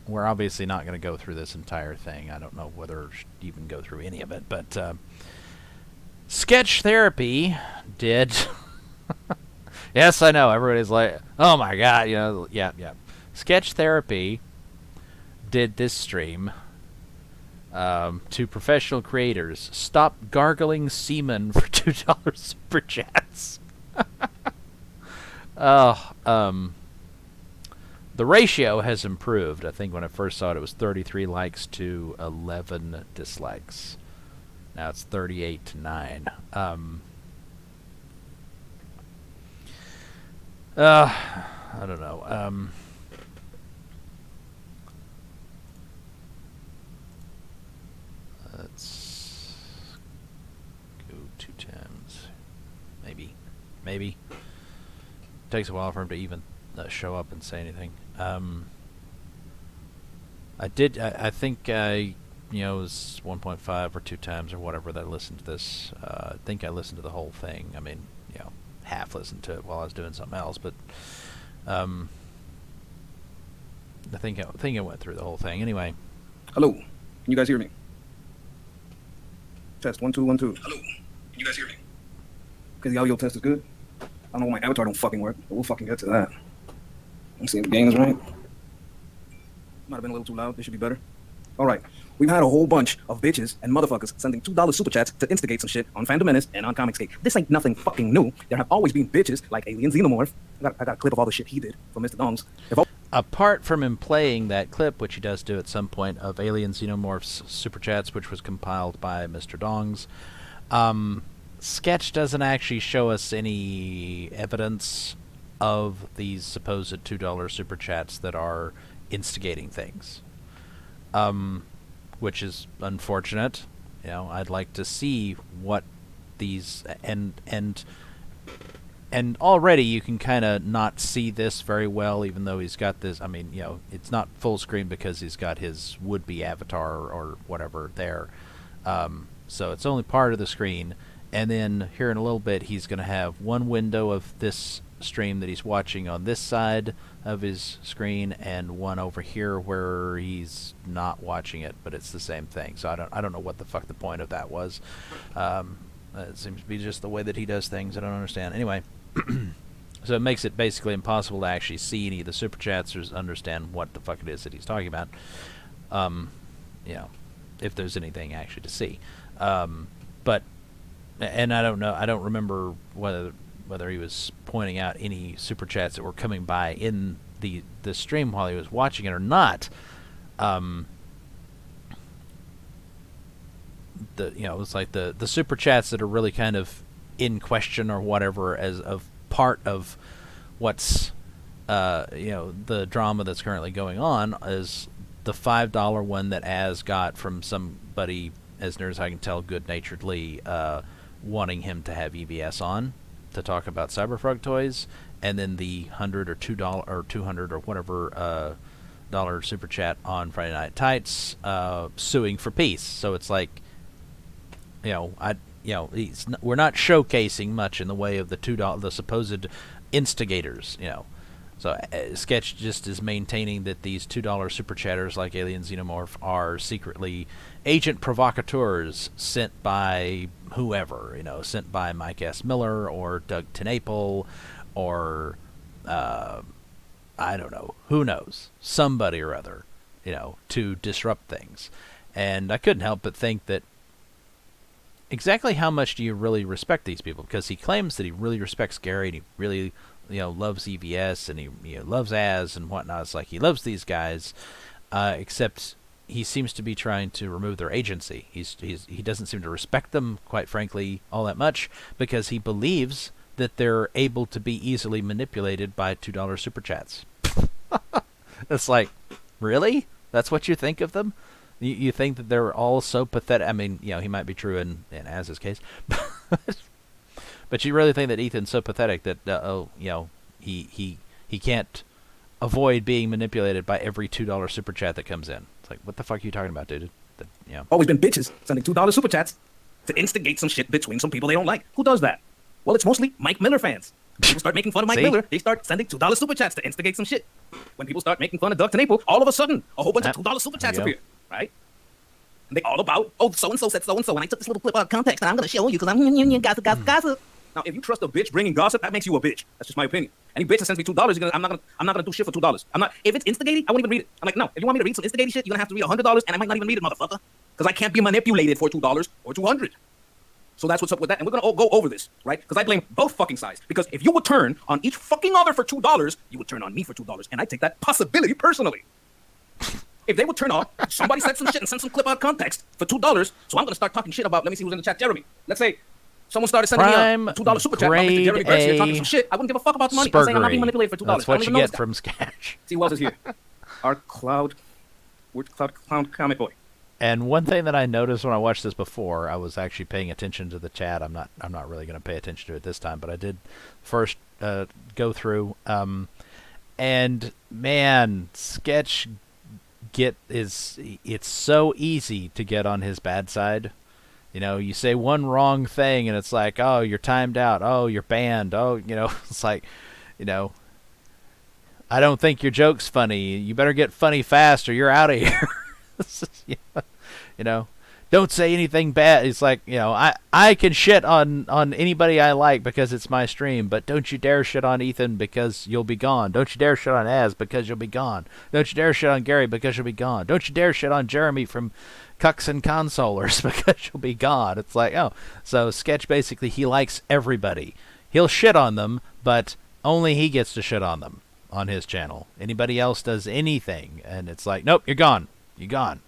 [SPEAKER 1] we're obviously not going to go through this entire thing. I don't know whether we should even go through any of it. But Sketch Therapy did... Yes, I know. Everybody's like, oh my god, yeah. Sketch Therapy did this stream to professional creators. Stop gargling semen for $2 super chats. The ratio has improved. I think when I first saw it, it was 33 likes to 11 dislikes. Now it's 38 to 9. I don't know. Let's go 2 times. Maybe. Takes a while for him to even show up and say anything. I think it was 1.5 or 2 times or whatever that I listened to this. I think I listened to the whole thing. I mean, half listened to it while I was doing something else, but I think I went through the whole thing. Anyway.
[SPEAKER 6] Hello, can you guys hear me? Test 1 2 1 2. Hello, can you guys hear me? Okay, the audio test is good. I don't know why my avatar don't fucking work, but we'll fucking get to that. Let's see if the game is right. Might have been a little too loud. This should be better. All right. We've had a whole bunch of bitches and motherfuckers sending $2 super chats to instigate some shit on Fandom Menace and on Comicsgate. This ain't nothing fucking new. There have always been bitches like Alien Xenomorph. I got a clip of all the shit he did for Mr. Dongs.
[SPEAKER 1] Apart from him playing that clip, which he does do at some point, of Alien Xenomorph's super chats, which was compiled by Mr. Dongs, Sketch doesn't actually show us any evidence of these supposed $2 super chats that are instigating things. Which is unfortunate. I'd like to see what these and already you can kind of not see this very well, even though he's got this. I mean, it's not full screen because he's got his would-be avatar or whatever there. So it's only part of the screen, and then here in a little bit he's going to have one window of this stream that he's watching on this side of his screen and one over here where he's not watching it, but it's the same thing. So I don't know what the fuck the point of that was. It seems to be just the way that he does things. I don't understand. Anyway, so it makes it basically impossible to actually see any of the super chats or understand what the fuck it is that he's talking about. If there's anything actually to see. But and I don't know. I don't remember whether he was pointing out any super chats that were coming by in the stream while he was watching it or not. It's like the super chats that are really kind of in question or whatever as of part of what's the drama that's currently going on is the $5 one that Az got from somebody, as near as I can tell, good-naturedly wanting him to have EVS on to talk about Cyberfrog toys, and then the $100 or $2 or $200 or whatever dollar super chat on Friday Night Tights suing for peace. So it's like, we're not showcasing much in the way of the $2, the supposed instigators, So Sketch just is maintaining that these $2 super chatters like Alien Xenomorph are secretly agent provocateurs sent by whoever, sent by Mike S. Miller or Doug TenNapel or I don't know, who knows, somebody or other, to disrupt things. And I couldn't help but think that exactly how much do you really respect these people? Because he claims that he really respects Gary and he really loves EVS and he loves Az and whatnot. It's like he loves these guys, except he seems to be trying to remove their agency. He doesn't seem to respect them, quite frankly, all that much, because he believes that they're able to be easily manipulated by $2 super chats. It's like, really? That's what you think of them? You think that they're all so pathetic? I mean, he might be true in Az's case, but you really think that Ethan's so pathetic that he can't avoid being manipulated by every $2 super chat that comes in? It's like, what the fuck are you talking about, dude?
[SPEAKER 6] Always been bitches sending $2 super chats to instigate some shit between some people they don't like. Who does that? Well, it's mostly Mike Miller fans. People start making fun of Mike
[SPEAKER 1] See?
[SPEAKER 6] Miller, they start sending $2 super chats to instigate some shit. When people start making fun of Doug TenNapel, all of a sudden, a whole bunch of $2 super chats
[SPEAKER 1] There you
[SPEAKER 6] appear, right? And they all about, oh, so-and-so said so-and-so, and I took this little clip out of context, and I'm going to show you because I'm gossip. Now, if you trust a bitch bringing gossip, that makes you a bitch. That's just my opinion. Any bitch that sends me $2, I'm not gonna do shit for $2. If it's instigating, I won't even read it. I'm like, no, if you want me to read some instigating shit, you're gonna have to read $100, and I might not even read it, motherfucker, because I can't be manipulated for $2 or $200. So that's what's up with that, and we're gonna all go over this, right? Because I blame both fucking sides. Because if you would turn on each fucking other for $2, you would turn on me for $2, and I take that possibility personally. If they would turn off, somebody said some shit and sent some clip out of context for $2, so I'm gonna start talking shit about. Let me see who's in the chat, Jeremy. Let's say someone started sending me a $2 super chat about Mr. Jeremy Burks here talking some shit. I wouldn't give a fuck about the money. I'm saying I'm not being manipulated for $2.
[SPEAKER 1] That's what you get from Sketch.
[SPEAKER 6] See who else is here. Our cloud comic boy.
[SPEAKER 1] And one thing that I noticed when I watched this before, I was actually paying attention to the chat. I'm not really going to pay attention to it this time, but I did first go through. And man, Sketch it's so easy to get on his bad side. You say one wrong thing and it's like, oh, you're timed out. Oh, you're banned. Oh, it's like, I don't think your joke's funny. You better get funny fast or you're out of here. Don't say anything bad. It's like, I can shit on anybody I like because it's my stream, but don't you dare shit on Ethan because you'll be gone. Don't you dare shit on Az because you'll be gone. Don't you dare shit on Gary because you'll be gone. Don't you dare shit on Jeremy from Cucks and Consolers because you'll be gone. It's like, oh, so Sketch basically, he likes everybody. He'll shit on them, but only he gets to shit on them on his channel. Anybody else does anything, and it's like, nope, you're gone. You're gone.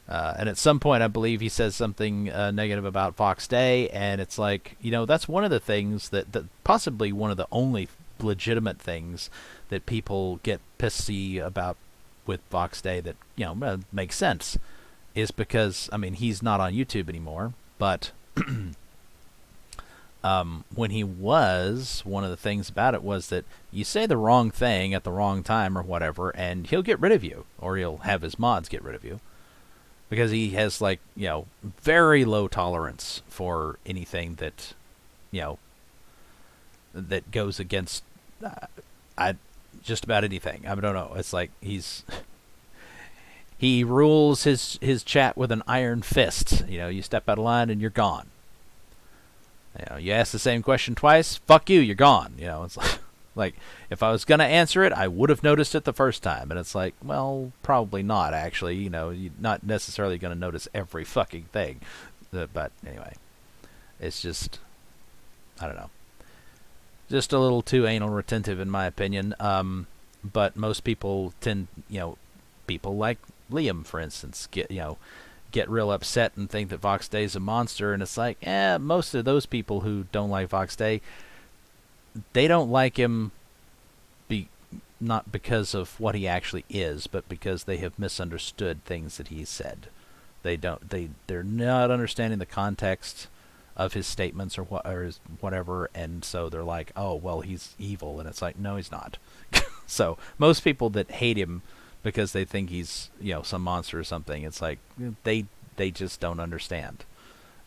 [SPEAKER 1] And at some point, I believe he says something negative about Fox Day, and it's like, that's one of the things that possibly one of the only legitimate things that people get pissy about with Fox Day that, makes sense, is because, he's not on YouTube anymore, but when he was, one of the things about it was that you say the wrong thing at the wrong time or whatever, and he'll get rid of you, or he'll have his mods get rid of you. Because he has, very low tolerance for anything that, that goes against just about anything. I don't know. It's like he rules his chat with an iron fist. You step out of line and you're gone. You ask the same question twice, fuck you, you're gone. It's like, if I was going to answer it, I would have noticed it the first time. And it's like, well, probably not, actually. You're not necessarily going to notice every fucking thing. But anyway, it's just, I don't know. Just a little too anal retentive, in my opinion. But most people tend, people like Liam, for instance, get real upset and think that Vox Day's a monster. And it's like, most of those people who don't like Vox Day, they don't like him not because of what he actually is, but because they have misunderstood things that he said. They're not understanding the context of his statements or whatever, and so they're like, oh, well, he's evil, and it's like, no, he's not. So most people that hate him because they think he's some monster or something, it's like they just don't understand.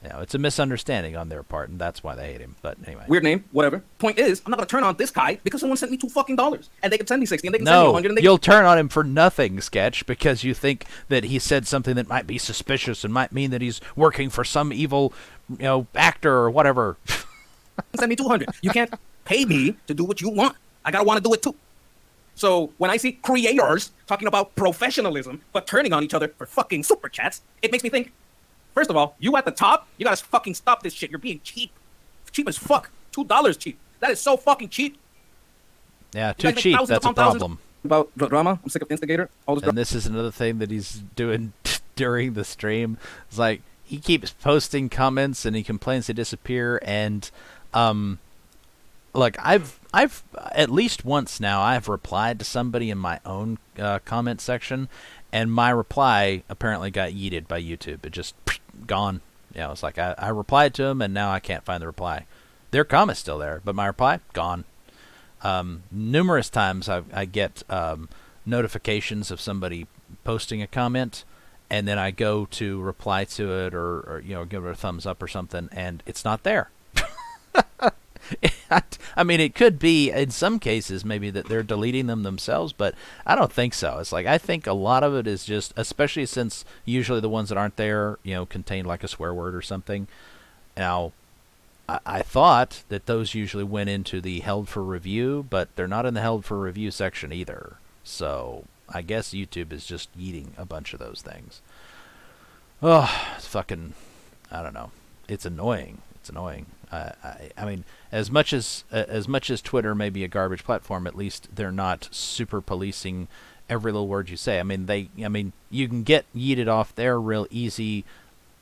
[SPEAKER 1] You know, it's a misunderstanding on their part, and that's why they hate him. But anyway.
[SPEAKER 6] Weird name, whatever. Point is, I'm not gonna turn on this guy because someone sent me $2 and they can send me 60 and they can send me 100 and they
[SPEAKER 1] you'll turn on him for nothing, Sketch, because you think that he said something that might be suspicious and might mean that he's working for some evil, actor or whatever.
[SPEAKER 6] send me 200. You can't pay me to do what you want. I gotta want to do it too. So when I see creators talking about professionalism but turning on each other for fucking super chats, it makes me think, first of all, you at the top, you gotta fucking stop this shit. You're being cheap. Cheap as fuck. $2 cheap. That is so fucking cheap.
[SPEAKER 1] Yeah, too cheap. That's a problem.
[SPEAKER 6] About drama. I'm sick of Instigator. All this
[SPEAKER 1] and this is another thing that he's doing during the stream. It's like he keeps posting comments and he complains they disappear. And look, I've at least once now I've replied to somebody in my own comment section, and my reply apparently got yeeted by YouTube. It just gone. It's like I replied to him and now I can't find the reply. Their comment's still there, but my reply gone. Numerous times I get notifications of somebody posting a comment, and then I go to reply to it or give it a thumbs up or something, and it's not there. I mean, it could be in some cases maybe that they're deleting them themselves, but I don't think so. It's like I think a lot of it is just, especially since usually the ones that aren't there, contain like a swear word or something. Now, I thought that those usually went into the held for review, but they're not in the held for review section either. So I guess YouTube is just eating a bunch of those things. Oh, it's fucking, I don't know. It's annoying. It's annoying. I mean, as much as Twitter may be a garbage platform, at least they're not super policing every little word you say. I mean, you can get yeeted off there real easy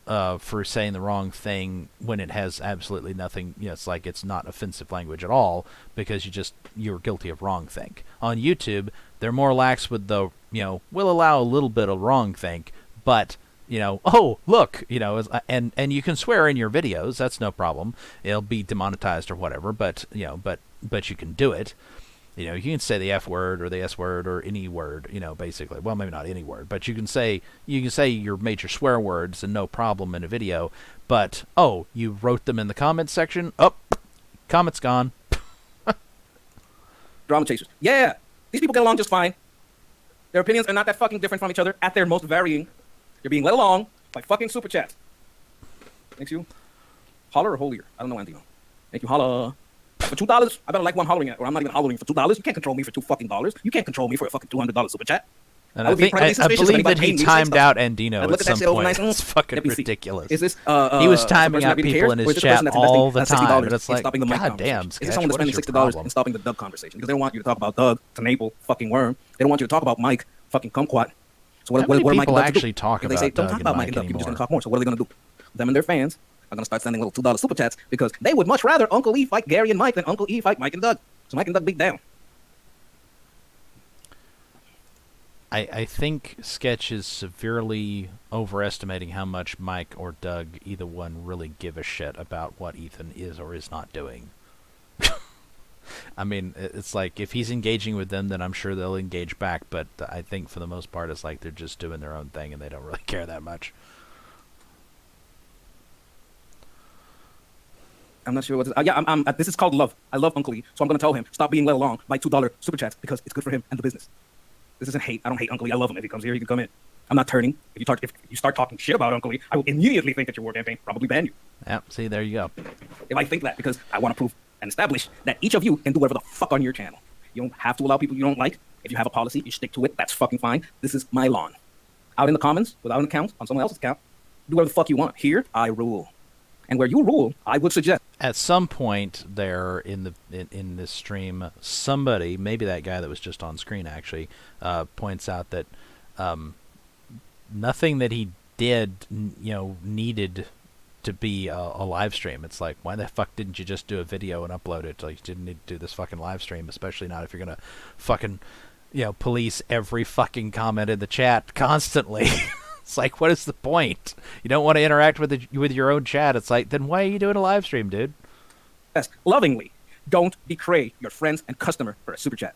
[SPEAKER 1] for saying the wrong thing when it has absolutely nothing. It's like it's not offensive language at all because you're guilty of wrongthink. On YouTube, they're more lax with the we'll allow a little bit of wrongthink, but oh look, and you can swear in your videos. That's no problem. It'll be demonetized or whatever, but but you can do it. You can say the F word or the S word or any word. Basically, well, maybe not any word, but you can say your major swear words and no problem in a video. But you wrote them in the comments section. Comments gone.
[SPEAKER 6] drama chasers. Yeah, these people get along just fine. Their opinions are not that fucking different from each other at their most varying. You're being led along by fucking super chat. Thanks you. Holler or holier? I don't know anything. Thank you, holla. For $2, I better like what I'm hollering at, or I'm not even hollering for $2. You can't control me for $2 You can't control me for a fucking $200 super chat.
[SPEAKER 1] And I believe that he timed out Andino at some point. It's fucking ridiculous.
[SPEAKER 6] Is this
[SPEAKER 1] he was timing out people in his chat all the time. And it's like,
[SPEAKER 6] God
[SPEAKER 1] damn,
[SPEAKER 6] Sketch, is this someone that's spending $60 and stopping the Doug conversation? Because they don't want you to talk about Doug, Tanaple, fucking Worm. They don't want you to talk about Mike, fucking Kumquat. So what are Mike and Doug
[SPEAKER 1] actually talk about?
[SPEAKER 6] They say, don't talk about Mike and Doug. People just going to talk more. So what are they going to do? Them and their fans are going to start sending little $2 super chats because they would much rather Uncle E fight Gary and Mike than Uncle E fight Mike and Doug. So Mike and Doug beat down.
[SPEAKER 1] I think Sketch is severely overestimating how much Mike or Doug, either one, really give a shit about what Ethan is or is not doing. I mean, it's like if he's engaging with them, then I'm sure they'll engage back. But I think for the most part, it's like they're just doing their own thing and they don't really care that much.
[SPEAKER 6] I'm not sure what this is. Yeah, this is called love. I love Uncle E, so I'm going to tell him, stop being led along by $2 super chats because it's good for him and the business. This isn't hate. I don't hate Uncle E. I love him. If he comes here, he can come in. I'm not turning. If you start talking shit about Uncle E, I will immediately think that your war campaign, probably ban you.
[SPEAKER 1] Yeah, see, there you go.
[SPEAKER 6] If I think that, because I want to prove and establish that each of you can do whatever the fuck on your channel. You don't have to allow people you don't like. If you have a policy, you stick to it. That's fucking fine. This is my lawn. Out in the commons, without an account, on someone else's account, do whatever the fuck you want. Here, I rule. And where you rule, I would suggest.
[SPEAKER 1] At some point there in this stream, somebody, maybe that guy that was just on screen actually, points out that nothing that he did, needed to be a live stream. It's like, why the fuck didn't you just do a video and upload it? Like, you didn't need to do this fucking live stream, especially not if you're gonna fucking, police every fucking comment in the chat constantly. It's like, what is the point? You don't want to interact with your own chat. It's like, then why are you doing a live stream, dude?
[SPEAKER 6] Yes, lovingly, don't betray your friends and customer for a super chat.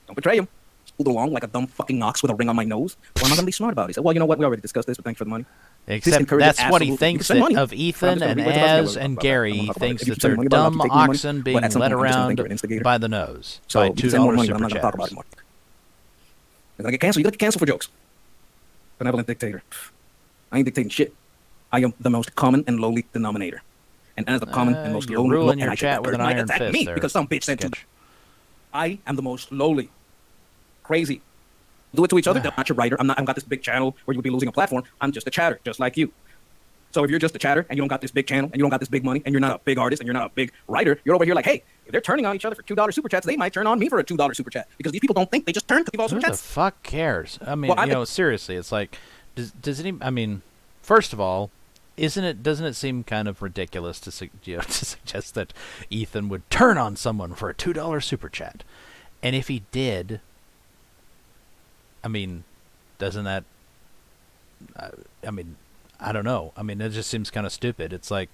[SPEAKER 6] Don't betray them. Scoot along like a dumb fucking ox with a ring on my nose. Well, I'm not going to be smart about it. He said, well, you know what? We already discussed this, but thanks for the money.
[SPEAKER 1] Except
[SPEAKER 6] encourages
[SPEAKER 1] that's what he
[SPEAKER 6] absolute- you can
[SPEAKER 1] thinks
[SPEAKER 6] spend money,
[SPEAKER 1] of
[SPEAKER 6] but I'm
[SPEAKER 1] Ethan
[SPEAKER 6] just gonna
[SPEAKER 1] and
[SPEAKER 6] be way too fast
[SPEAKER 1] Az
[SPEAKER 6] anyway,
[SPEAKER 1] and
[SPEAKER 6] but
[SPEAKER 1] Gary.
[SPEAKER 6] I'm
[SPEAKER 1] He
[SPEAKER 6] gonna talk about it.
[SPEAKER 1] thinks
[SPEAKER 6] If you
[SPEAKER 1] that
[SPEAKER 6] spend
[SPEAKER 1] they're
[SPEAKER 6] money, but I'm
[SPEAKER 1] dumb
[SPEAKER 6] like, take me money,
[SPEAKER 1] oxen
[SPEAKER 6] but
[SPEAKER 1] being
[SPEAKER 6] at some
[SPEAKER 1] led
[SPEAKER 6] point, I'm just gonna think
[SPEAKER 1] around
[SPEAKER 6] you're an instigator.
[SPEAKER 1] by the nose
[SPEAKER 6] So
[SPEAKER 1] by
[SPEAKER 6] you can send more
[SPEAKER 1] $2
[SPEAKER 6] money, but
[SPEAKER 1] super
[SPEAKER 6] I'm not gonna talk about
[SPEAKER 1] chats.
[SPEAKER 6] it more. If I get canceled, you get canceled for jokes. Benevolent dictator. I ain't dictating shit. I am the most common and lowly denominator. And as the common and most
[SPEAKER 1] You're
[SPEAKER 6] lowly,
[SPEAKER 1] ruling
[SPEAKER 6] and
[SPEAKER 1] your
[SPEAKER 6] I think
[SPEAKER 1] chat
[SPEAKER 6] that
[SPEAKER 1] with an
[SPEAKER 6] person might
[SPEAKER 1] iron
[SPEAKER 6] attack
[SPEAKER 1] fist
[SPEAKER 6] me
[SPEAKER 1] there,
[SPEAKER 6] because some bitch sent to.
[SPEAKER 1] Sketch.
[SPEAKER 6] I am the most lowly. Crazy. Do it to each other. I'm not your writer. I've got this big channel where you would be losing a platform. I'm just a chatter, just like you. So if you're just a chatter and you don't got this big channel and you don't got this big money and you're not a big artist and you're not a big writer, you're over here like, hey, if they're turning on each other for $2 super chats, they might turn on me for a $2 super chat because these people don't think, they just turn because people all
[SPEAKER 1] Who
[SPEAKER 6] super
[SPEAKER 1] the
[SPEAKER 6] chats.
[SPEAKER 1] fuck cares? I mean,
[SPEAKER 6] Well,
[SPEAKER 1] seriously, it's like, does it even, I mean, first of all, doesn't it seem kind of ridiculous to to suggest that Ethan would turn on someone for a $2 super chat? And if he did, I mean, doesn't that, I mean, I don't know. I mean, it just seems kind of stupid. It's like,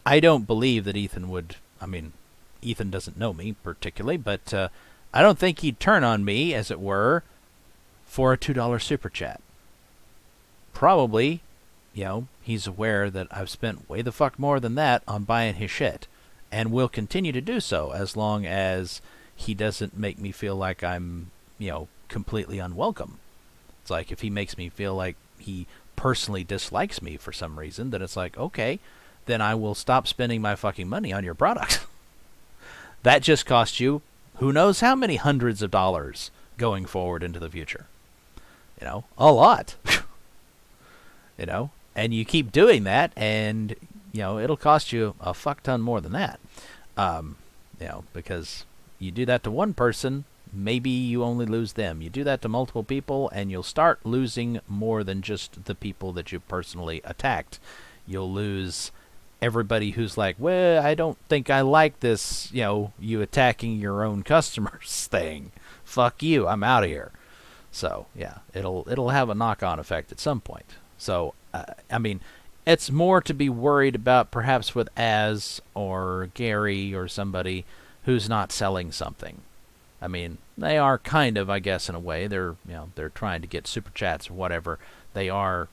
[SPEAKER 1] I don't believe that Ethan would, I mean, Ethan doesn't know me particularly, but I don't think he'd turn on me, as it were, for a $2 super chat. Probably, he's aware that I've spent way the fuck more than that on buying his shit, and will continue to do so as long as he doesn't make me feel like I'm, completely unwelcome. It's like, if he makes me feel like he personally dislikes me for some reason, then it's like, okay, then I will stop spending my fucking money on your product. That just cost you who knows how many hundreds of dollars going forward into the future. A lot. And you keep doing that, and, it'll cost you a fuck ton more than that. Because you do that to one person, maybe you only lose them. You do that to multiple people, and you'll start losing more than just the people that you personally attacked. You'll lose everybody who's like, well, I don't think I like this, you attacking your own customers thing. Fuck you, I'm out of here. So, yeah, it'll have a knock-on effect at some point. So, I mean, it's more to be worried about perhaps with Az or Gary or somebody who's not selling something. I mean, they are kind of, I guess, in a way. They're trying to get super chats or whatever. They are,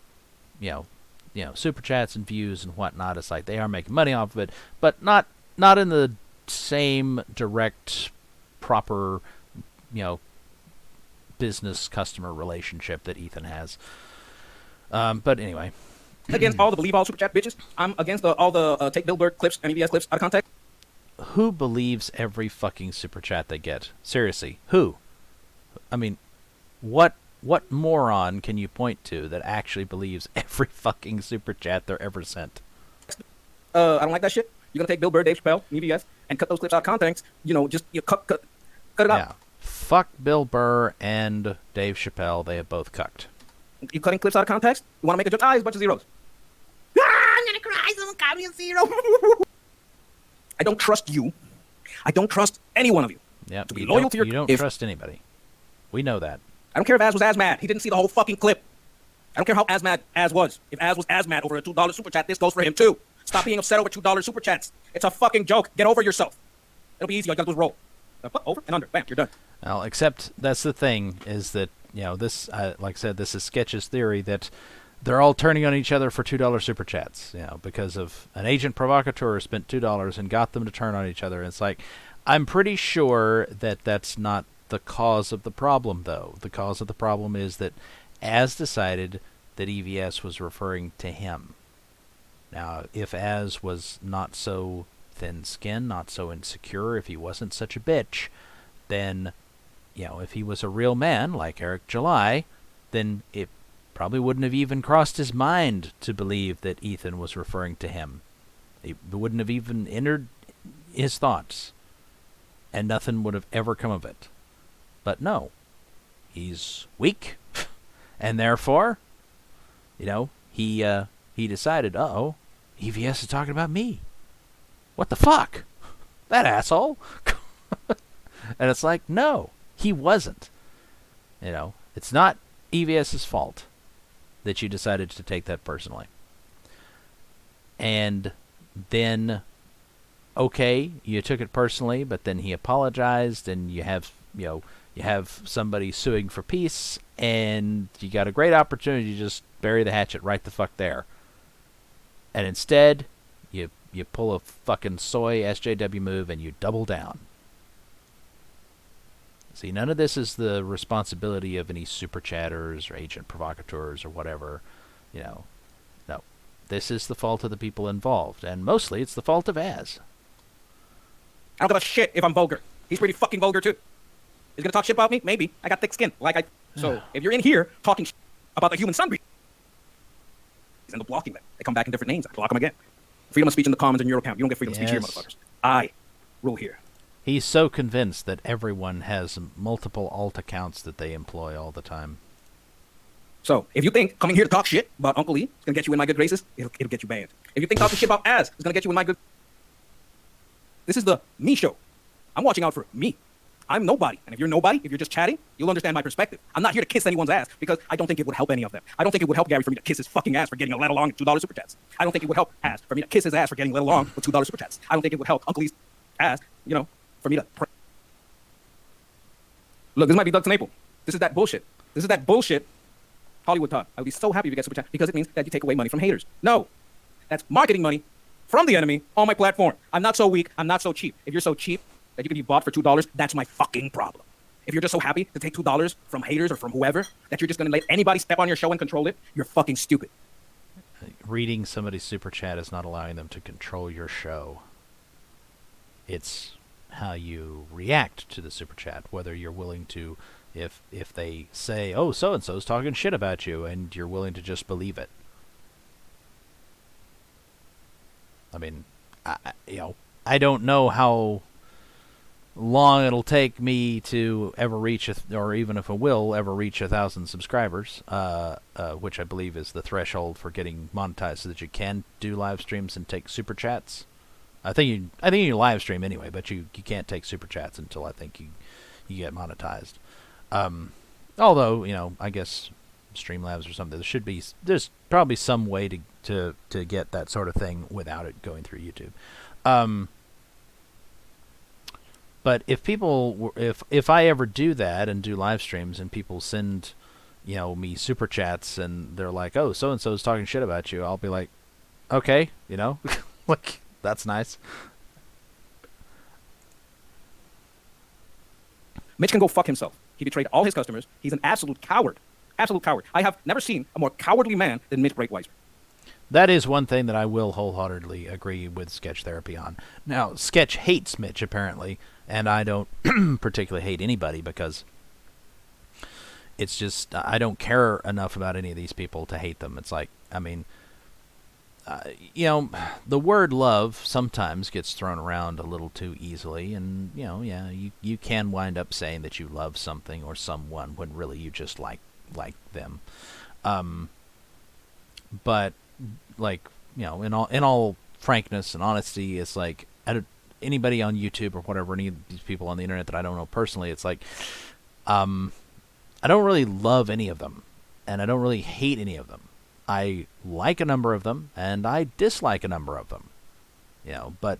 [SPEAKER 1] super chats and views and whatnot. It's like they are making money off of it, but not in the same direct, proper, business customer relationship that Ethan has. But anyway,
[SPEAKER 6] Against all the believe all super chat bitches. I'm against all the take Billboard clips and EBS clips out of context.
[SPEAKER 1] who believes every fucking super chat they get? Seriously, who? I mean, what moron can you point to that actually believes every fucking super chat they're ever sent?
[SPEAKER 6] I don't like that shit. You're gonna take Bill Burr, Dave Chappelle, EBS, and cut those clips out of context. Just cut it out.
[SPEAKER 1] Yeah. Fuck Bill Burr and Dave Chappelle. They have both cucked.
[SPEAKER 6] You cutting clips out of context? You want to make a joke? It's a bunch of zeros. I'm gonna cry. Someone caught me a zero. I don't trust you. I don't trust any one of you.
[SPEAKER 1] Yep.
[SPEAKER 6] To be loyal to your.
[SPEAKER 1] You don't trust anybody. We know that.
[SPEAKER 6] I don't care if Az was as mad. He didn't see the whole fucking clip. I don't care how as mad Az was. If Az was as mad over a $2 super chat, this goes for him too. Stop being upset over $2 super chats. It's a fucking joke. Get over yourself. It'll be easy. All you gotta do is roll. Over and under. Bam, you're done.
[SPEAKER 1] Well, except that's the thing, is that, this, like I said, this is Sketch's theory that they're all turning on each other for $2 super chats, because of an agent provocateur spent $2 and got them to turn on each other. And it's like, I'm pretty sure that that's not the cause of the problem, though. The cause of the problem is that Az decided that EVS was referring to him. Now, if Az was not so thin-skinned, not so insecure, if he wasn't such a bitch, then, if he was a real man, like Eric July, then it probably wouldn't have even crossed his mind to believe that Ethan was referring to him. It wouldn't have even entered his thoughts, and nothing would have ever come of it. But no, he's weak, and therefore, he decided, uh-oh, EVS is talking about me. What the fuck? That asshole. And it's like, no, he wasn't. It's not EVS's fault that you decided to take that personally. And then, okay, you took it personally, but then he apologized, and you have somebody suing for peace, and you got a great opportunity to just bury the hatchet right the fuck there. And instead, you pull a fucking soy SJW move and you double down. See, none of this is the responsibility of any super chatters or agent provocateurs or whatever. No. This is the fault of the people involved, and mostly it's the fault of Az.
[SPEAKER 6] I don't give a shit if I'm vulgar. He's pretty fucking vulgar too. He's gonna talk shit about me? Maybe. I got thick skin. So if you're in here talking shit about the human sunbeam, he's end up blocking them. They come back in different names. I block them again. Freedom of speech in the comments on your account. You don't get freedom of speech here, motherfuckers. I rule here.
[SPEAKER 1] He's so convinced that everyone has multiple alt accounts that they employ all the time.
[SPEAKER 6] So, if you think coming here to talk shit about Uncle Lee is going to get you in my good graces, it'll get you banned. If you think talking shit about Az is going to get you in my good... This is the me show. I'm watching out for me. I'm nobody. And if you're nobody, if you're just chatting, you'll understand my perspective. I'm not here to kiss anyone's ass because I don't think it would help any of them. I don't think it would help Gary for me to kiss his fucking ass for getting a let along with $2 super chats. I don't think it would help Az for me to kiss his ass for getting let along with $2 super chats. I don't think it would help Uncle Lee's ass, for me to... Look, this might be Doug Snaple. This is that bullshit. This is that bullshit Hollywood talk. I would be so happy if you get super chat because it means that you take away money from haters. No, that's marketing money from the enemy on my platform. I'm not so weak. I'm not so cheap. If you're so cheap that you can be bought for $2, that's my fucking problem. If you're just so happy to take $2 from haters or from whoever that you're just going to let anybody step on your show and control it, you're fucking stupid.
[SPEAKER 1] Reading somebody's super chat is not allowing them to control your show. It's how you react to the super chat, whether you're willing to... If they say, oh, so-and-so's talking shit about you, and you're willing to just believe it. I mean, I don't know how long it'll take me to ever reach, or even if I will ever reach 1,000 subscribers, which I believe is the threshold for getting monetized so that you can do live streams and take super chats. I think you live stream anyway, but you can't take super chats until I think you get monetized. Although, I guess Streamlabs or something, there's probably some way to get that sort of thing without it going through YouTube. But if I ever do that and do live streams and people send, me super chats and they're like, oh, so-and-so's talking shit about you, I'll be like, okay, like, that's nice.
[SPEAKER 6] Mitch can go fuck himself. He betrayed all his customers. He's an absolute coward. Absolute coward. I have never seen a more cowardly man than Mitch Breakweiser.
[SPEAKER 1] That is one thing that I will wholeheartedly agree with Sketch Therapy on. Now, Sketch hates Mitch, apparently, and I don't particularly hate anybody because it's just, I don't care enough about any of these people to hate them. It's like, I mean, the word love sometimes gets thrown around a little too easily, and, you can wind up saying that you love something or someone when really you just like them. But, like, in all frankness and honesty, it's like, anybody on YouTube or whatever, any of these people on the internet that I don't know personally, it's like, I don't really love any of them, and I don't really hate any of them. I like a number of them, and I dislike a number of them. But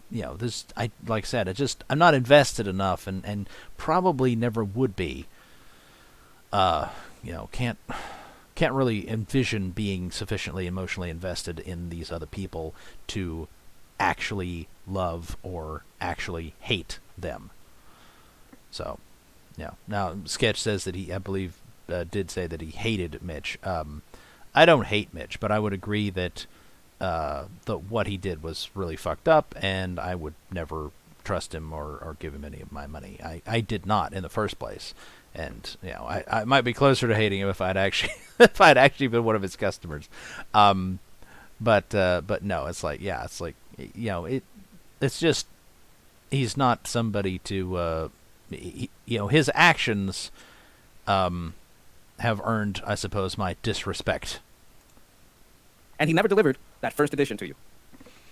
[SPEAKER 1] this, like I said, I'm not invested enough, and probably never would be. Can't really envision being sufficiently emotionally invested in these other people to actually love or actually hate them. So, Now, Sketch says that I believe, did say that he hated Mitch. I don't hate Mitch, but I would agree that what he did was really fucked up, and I would never trust him or give him any of my money. I did not in the first place, and I might be closer to hating him if I'd actually been one of his customers. But no, it's like it's just he's not somebody to his actions have earned, I suppose, my disrespect.
[SPEAKER 6] And he never delivered that first edition to you.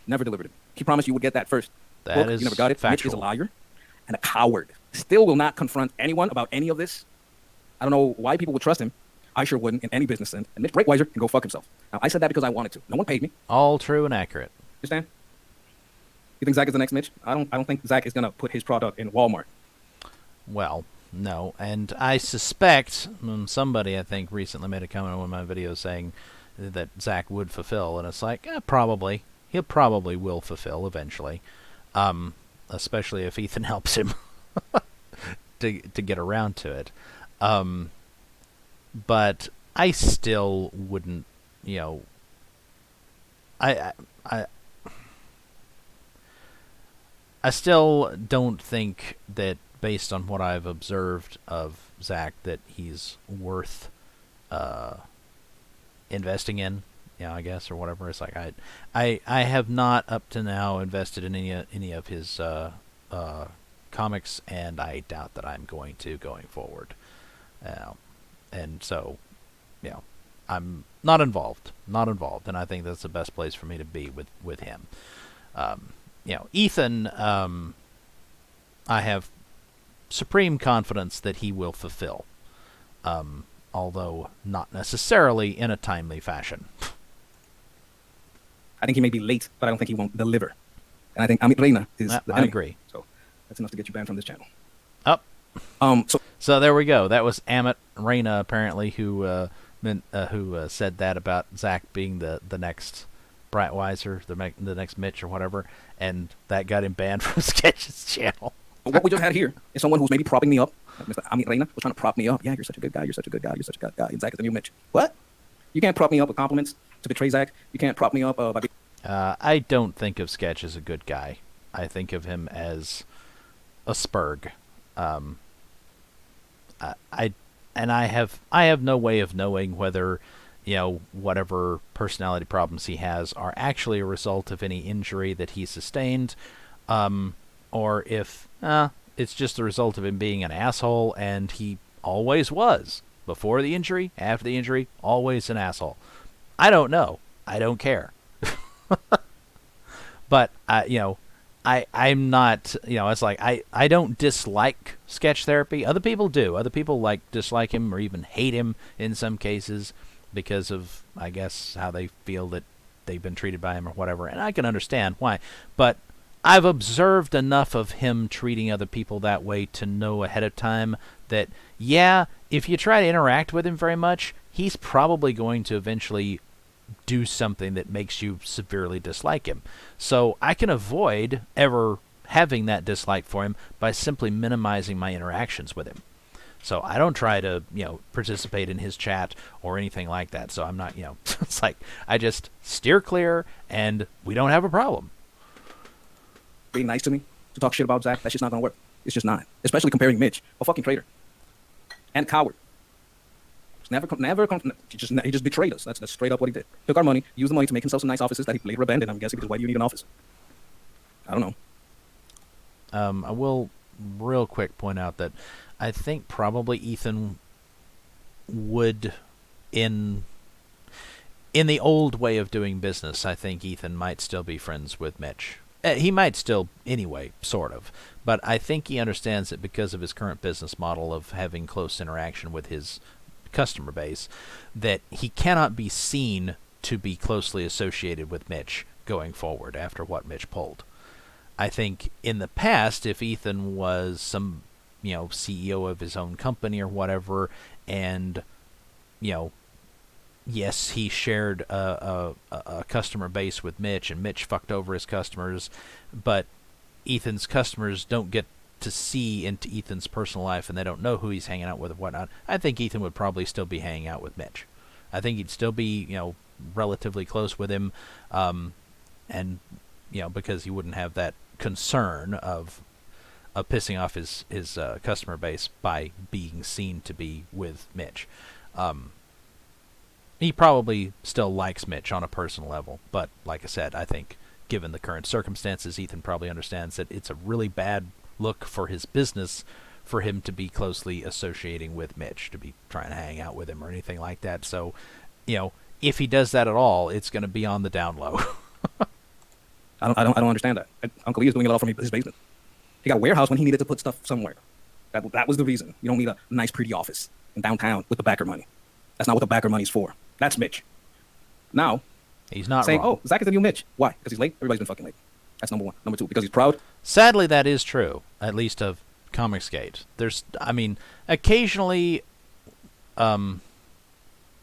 [SPEAKER 6] Never delivered it. He promised you would get that first
[SPEAKER 1] that
[SPEAKER 6] book.
[SPEAKER 1] Is
[SPEAKER 6] you never got it.
[SPEAKER 1] factual.
[SPEAKER 6] Mitch is a liar and a coward. Still will not confront anyone about any of this. I don't know why people would trust him. I sure wouldn't in any business sense. And Mitch Breakweiser can go fuck himself. Now, I said that because I wanted to. No one paid me.
[SPEAKER 1] All true and accurate.
[SPEAKER 6] Understand? You think Zach is the next Mitch? I don't think Zach is going to put his product in Walmart.
[SPEAKER 1] Well, no. And I suspect somebody, I think, recently made a comment on one of my videos saying, that Zach would fulfill, and it's like, probably. He'll probably will fulfill eventually, especially if Ethan helps him to get around to it. But I still wouldn't, I still don't think that, based on what I've observed of Zach, that he's worth investing in, I guess, or whatever. It's like I have not up to now invested in any of his comics, and I doubt that I'm going to going forward. And so, I'm not involved, and I think that's the best place for me to be with him. Ethan, I have supreme confidence that he will fulfill, although not necessarily in a timely fashion.
[SPEAKER 6] I think he may be late, but I don't think he won't deliver. And I think Amit Reina is the
[SPEAKER 1] I
[SPEAKER 6] enemy.
[SPEAKER 1] agree.
[SPEAKER 6] So that's enough to get you banned from this channel.
[SPEAKER 1] Up.
[SPEAKER 6] So
[SPEAKER 1] there we go. That was Amit Reina, apparently, who said that about Zach being the next Brightweiser, the next Mitch or whatever, and that got him banned from Sketch's channel.
[SPEAKER 6] what we just had here is someone who's maybe propping me up. Mr. Amit Reina was trying to prop me up. Yeah, you're such a good guy. You're such a good guy. You're such a good guy. And Zach is the new Mitch. What? You can't prop me up with compliments to betray Zach. You can't prop me up by.
[SPEAKER 1] I don't think of Sketch as a good guy. I think of him as a spurg. I have no way of knowing whether, whatever personality problems he has are actually a result of any injury that he sustained, or if it's just the result of him being an asshole, and he always was. Before the injury, after the injury, always an asshole. I don't know. I don't care. But, I'm not, it's like, I don't dislike Sketch Therapy. Other people do. Other people, dislike him or even hate him in some cases because of, I guess, how they feel that they've been treated by him or whatever. And I can understand why. But I've observed enough of him treating other people that way to know ahead of time that, if you try to interact with him very much, he's probably going to eventually do something that makes you severely dislike him. So I can avoid ever having that dislike for him by simply minimizing my interactions with him. So I don't try to, participate in his chat or anything like that. So I'm not, it's like I just steer clear and we don't have a problem.
[SPEAKER 6] Being nice to me to talk shit about Zach, that's just not gonna work. It's just not. Especially comparing Mitch, a fucking traitor and coward. He just betrayed us. That's straight up what he did. Took our money, used the money to make himself some nice offices that he later abandoned. I'm guessing because why do you need an office? I don't know.
[SPEAKER 1] I will real quick point out that I think probably Ethan would, in the old way of doing business, I think Ethan might still be friends with Mitch. He might still, anyway, sort of. But I think he understands that because of his current business model of having close interaction with his customer base, that he cannot be seen to be closely associated with Mitch going forward after what Mitch pulled. I think in the past, if Ethan was some, CEO of his own company or whatever, and, yes, he shared a customer base with Mitch, and Mitch fucked over his customers, but Ethan's customers don't get to see into Ethan's personal life, and they don't know who he's hanging out with and whatnot. I think Ethan would probably still be hanging out with Mitch. I think he'd still be, relatively close with him, and, because he wouldn't have that concern of pissing off his customer base by being seen to be with Mitch. He probably still likes Mitch on a personal level, but like I said, I think given the current circumstances, Ethan probably understands that it's a really bad look for his business for him to be closely associating with Mitch, to be trying to hang out with him or anything like that. So, if he does that at all, it's going to be on the down low.
[SPEAKER 6] I don't understand that. Uncle Lee is doing it all from his basement. He got a warehouse when he needed to put stuff somewhere. That was the reason. You don't need a nice, pretty office in downtown with the backer money. That's not what the backer money's for. That's Mitch. Now,
[SPEAKER 1] he's not
[SPEAKER 6] saying,
[SPEAKER 1] wrong.
[SPEAKER 6] "Oh, Zach is the new Mitch." Why? Because he's late. Everybody's been fucking late. That's number one. Number two, because he's proud.
[SPEAKER 1] Sadly, that is true, at least of Comicsgate. There's, occasionally,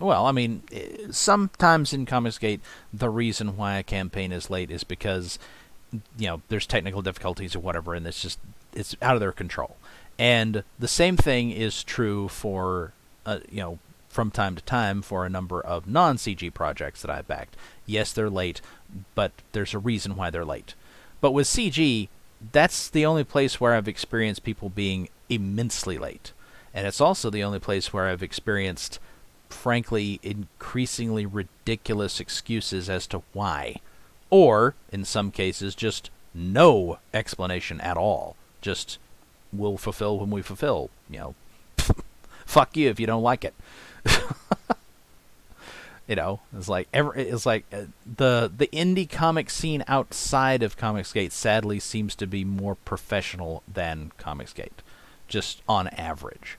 [SPEAKER 1] Well, I mean, sometimes in Comicsgate, the reason why a campaign is late is because, there's technical difficulties or whatever, and it's out of their control. And the same thing is true for, from time to time for a number of non-CG projects that I've backed. Yes, they're late, but there's a reason why they're late. But with CG, that's the only place where I've experienced people being immensely late. And it's also the only place where I've experienced, frankly, increasingly ridiculous excuses as to why. Or, in some cases, just no explanation at all. Just, we'll fulfill when we fulfill. Fuck you if you don't like it. It's like the indie comic scene outside of Comicsgate sadly seems to be more professional than Comicsgate, just on average.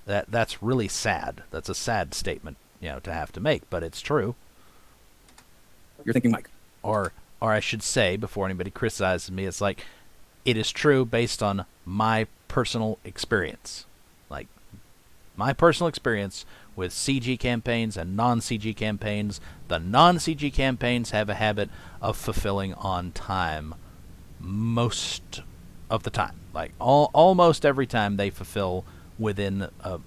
[SPEAKER 1] That's really sad. That's a sad statement, to have to make, but it's true.
[SPEAKER 6] You're thinking, Mike.
[SPEAKER 1] Or I should say, before anybody criticizes me, it's like, it is true based on my personal experience. Like, my personal experience with CG campaigns and non-CG campaigns. The non-CG campaigns have a habit of fulfilling on time most of the time. Like, almost every time they fulfill within a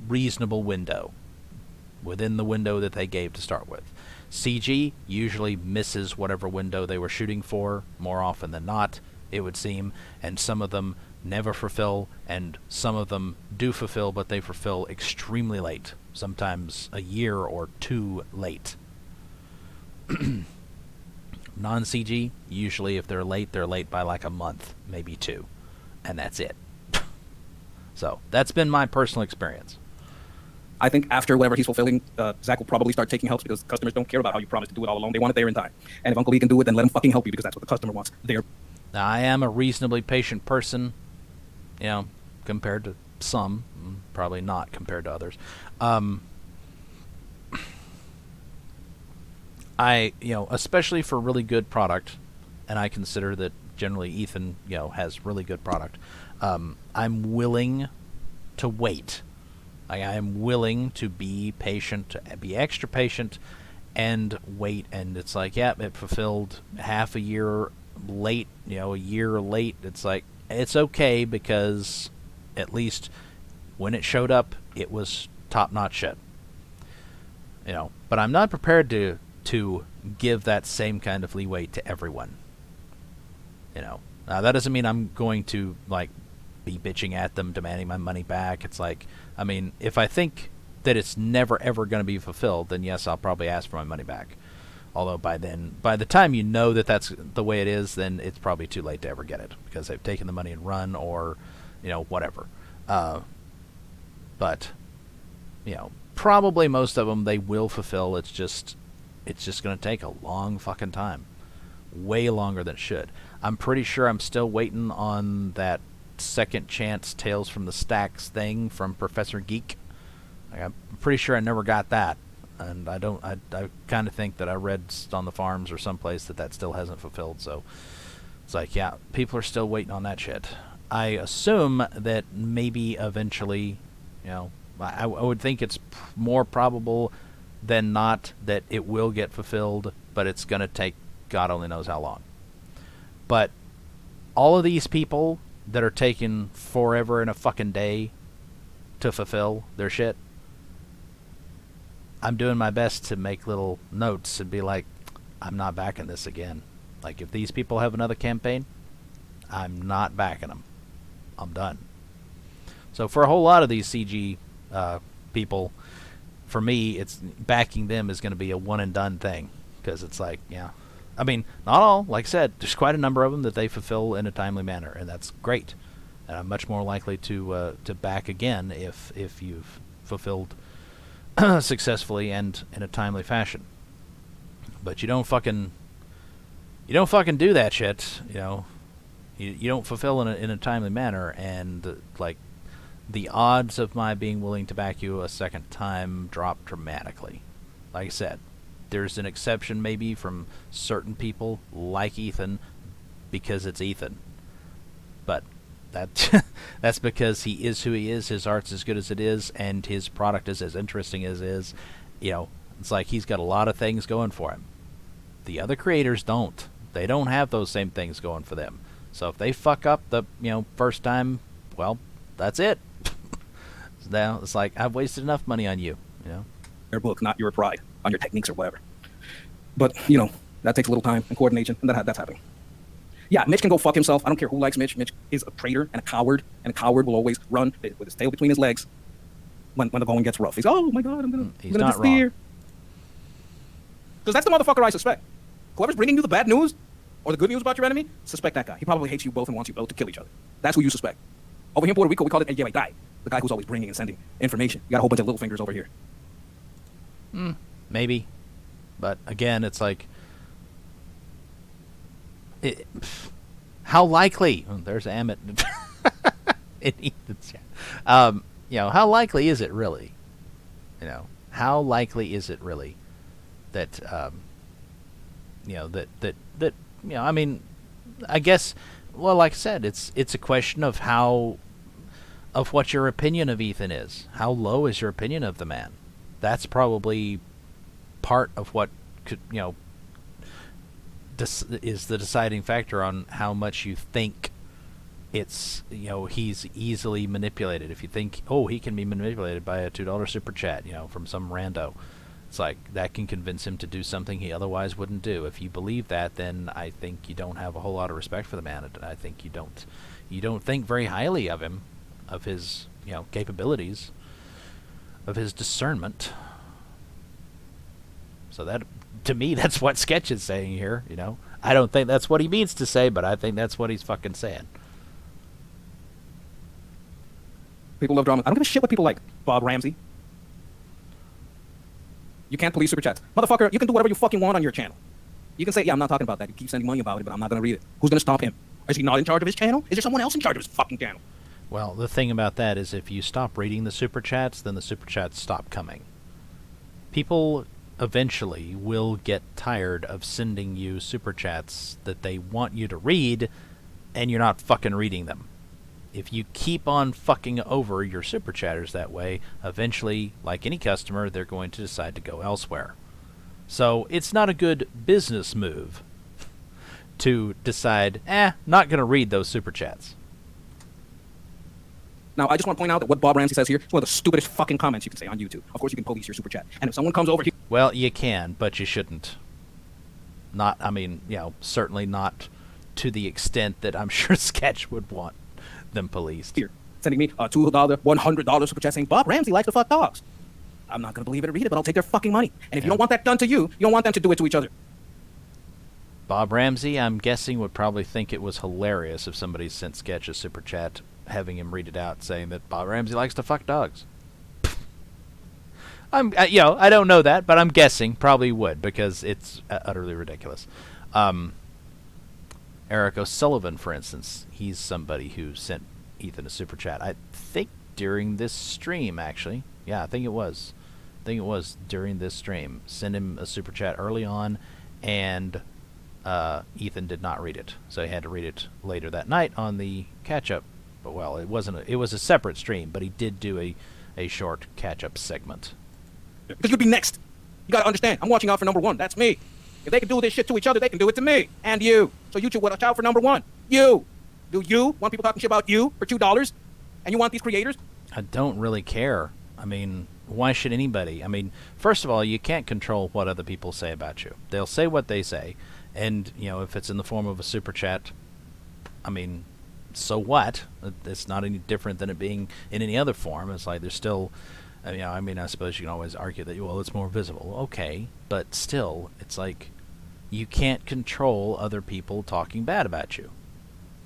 [SPEAKER 1] reasonable window. Within the window that they gave to start with. CG usually misses whatever window they were shooting for, more often than not, it would seem, and some of them never fulfill, and some of them do fulfill, but they fulfill extremely late, sometimes a year or two late. Non-CG, usually if they're late by like a month, maybe two, and that's it. So, that's been my personal experience.
[SPEAKER 6] I think after whatever he's fulfilling, Zach will probably start taking helps because customers don't care about how you promised to do it all alone. They want it there in time. And if Uncle E can do it, then let him fucking help you because that's what the customer wants. There.
[SPEAKER 1] Now, I am a reasonably patient person, compared to some, probably not compared to others. Especially for really good product, and I consider that generally Ethan, has really good product, I'm willing to wait. I am willing to be patient, to be extra patient, and wait. And it's like, it fulfilled half a year late, a year late. It's like, it's okay because at least when it showed up, it was top-notch shit. But I'm not prepared to give that same kind of leeway to everyone. Now that doesn't mean I'm going to be bitching at them, demanding my money back. It's like, if I think that it's never ever going to be fulfilled, then yes, I'll probably ask for my money back. Although by the time that that's the way it is, then it's probably too late to ever get it because they've taken the money and run, or whatever. But probably most of them they will fulfill. It's just going to take a long fucking time, way longer than it should. I'm pretty sure I'm still waiting on that second chance Tales from the Stacks thing from Professor Geek. I'm pretty sure I never got that, and I kind of think that I read on the forums or someplace that still hasn't fulfilled. So it's like, people are still waiting on that shit. I assume that maybe eventually, I would think it's more probable than not that it will get fulfilled, but it's going to take God only knows how long. But all of these people that are taking forever and a fucking day to fulfill their shit, I'm doing my best to make little notes and be like, I'm not backing this again. Like, if these people have another campaign, I'm not backing them. I'm done. So for a whole lot of these CG people, for me, it's backing them is going to be a one and done thing, because it's like, not all. Like I said, there's quite a number of them that they fulfill in a timely manner, and that's great. And I'm much more likely to back again if you've fulfilled successfully and in a timely fashion. But you don't fucking do that shit. You don't fulfill in a timely manner, and the odds of my being willing to back you a second time drop dramatically. Like I said, there's an exception maybe from certain people like Ethan, because it's Ethan. But that's because he is who he is, his art's as good as it is, and his product is as interesting as it is, you know, it's like he's got a lot of things going for him. The other creators don't. They don't have those same things going for them. So if they fuck up the, first time, well, that's it. Now it's like, I've wasted enough money on you,
[SPEAKER 6] Their book, not your pride on your techniques or whatever. But, that takes a little time and coordination, and that's happening. Yeah, Mitch can go fuck himself. I don't care who likes Mitch. Mitch is a traitor and a coward will always run with his tail between his legs when the going gets rough. He's, oh my God, I'm gonna disappear. Because that's the motherfucker I suspect. Whoever's bringing you the bad news or the good news about your enemy, suspect that guy. He probably hates you both and wants you both to kill each other. That's who you suspect. Over here in Puerto Rico, we call it el lleva y trae. The guy who's always bringing and sending information. You got a whole bunch of little fingers over here.
[SPEAKER 1] Maybe. But again, it's like, how likely? Oh, there's Amit in Ethan's chat. How likely is it really? How likely is it really that I mean, I guess, well, like I said, it's a question of what your opinion of Ethan is. How low is your opinion of the man? That's probably part of what could, is the deciding factor on how much you think it's, he's easily manipulated. If you think, oh, he can be manipulated by a $2 super chat, from some rando, it's like that can convince him to do something he otherwise wouldn't do. If you believe that, then I think you don't have a whole lot of respect for the man. I think you don't think very highly of him, of his, capabilities, of his discernment. So that, to me, that's what Sketch is saying here, I don't think that's what he means to say, but I think that's what he's fucking saying.
[SPEAKER 6] People love drama. I don't give a shit what people like. Bob Ramsey. You can't police super chats. Motherfucker, you can do whatever you fucking want on your channel. You can say, yeah, I'm not talking about that. You keep sending money about it, but I'm not going to read it. Who's going to stop him? Is he not in charge of his channel? Is there someone else in charge of his fucking channel?
[SPEAKER 1] Well, the thing about that is if you stop reading the super chats, then the super chats stop coming. People eventually will get tired of sending you super chats that they want you to read, and you're not fucking reading them. If you keep on fucking over your super chatters that way, eventually, like any customer, they're going to decide to go elsewhere. So it's not a good business move to decide, not going to read those super chats.
[SPEAKER 6] Now, I just want to point out that what Bob Ramsey says here is one of the stupidest fucking comments you can say on YouTube. Of course, you can police your super chat. And if someone comes over here...
[SPEAKER 1] Well, you can, but you shouldn't. Certainly not to the extent that I'm sure Sketch would want them policed.
[SPEAKER 6] Here, sending me a $2, $100 super chat saying, Bob Ramsey likes to fuck dogs. I'm not going to believe it or read it, but I'll take their fucking money. And if you don't want that done to you, you don't want them to do it to each other.
[SPEAKER 1] Bob Ramsey, I'm guessing, would probably think it was hilarious if somebody sent Sketch a super chat having him read it out saying that Bob Ramsey likes to fuck dogs. I don't know that, but I'm guessing probably would, because it's utterly ridiculous. Eric O'Sullivan, for instance, he's somebody who sent Ethan a super chat. I think during this stream, actually. Yeah, I think it was during this stream. Sent him a super chat early on, and Ethan did not read it, so he had to read it later that night on the catch-up. But well, it was a separate stream, but he did do a short catch-up segment.
[SPEAKER 6] Because you'd be next. You gotta understand, I'm watching out for number one. That's me. If they can do this shit to each other, they can do it to me. And you. So you should watch out for number one. You. Do you want people talking shit about you for $2? And you want these creators?
[SPEAKER 1] I don't really care. I mean, why should anybody? I mean, first of all, you can't control what other people say about you. They'll say what they say. And, if it's in the form of a super chat, I mean, so what? It's not any different than it being in any other form. It's like there's still... I suppose you can always argue that, well, it's more visible. Okay, but still, it's like you can't control other people talking bad about you.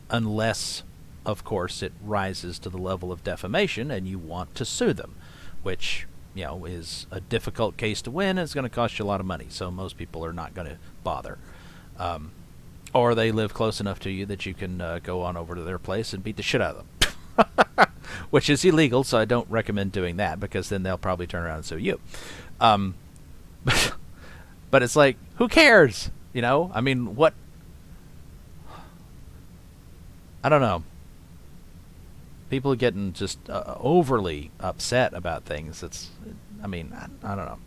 [SPEAKER 1] Unless, of course, it rises to the level of defamation and you want to sue them, which, is a difficult case to win and it's going to cost you a lot of money, so most people are not going to bother. Or they live close enough to you that you can go on over to their place and beat the shit out of them. Which is illegal, so I don't recommend doing that, because then they'll probably turn around and sue you. But it's like, who cares? I mean, what? I don't know. People are getting just overly upset about things. I don't know.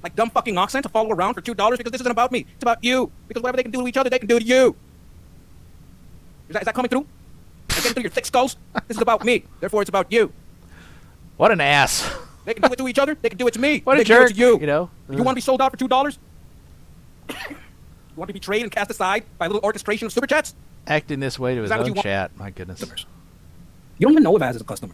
[SPEAKER 6] like dumb fucking oxen to follow around for $2 because this isn't about me. It's about you. Because whatever they can do to each other, they can do to you. Is that coming through? Is that getting through your thick skulls? This is about me. Therefore, it's about you.
[SPEAKER 1] What an ass.
[SPEAKER 6] They can do it to each other. They can do it to me.
[SPEAKER 1] What
[SPEAKER 6] they
[SPEAKER 1] a
[SPEAKER 6] can
[SPEAKER 1] jerk.
[SPEAKER 6] do it to you.
[SPEAKER 1] You know?
[SPEAKER 6] You want to be sold out for $2? You want to be betrayed and cast aside by a little orchestration of super chats?
[SPEAKER 1] Acting this way to his
[SPEAKER 6] that what
[SPEAKER 1] own
[SPEAKER 6] you want?
[SPEAKER 1] chat. My goodness.
[SPEAKER 6] You don't even know if Az is a customer.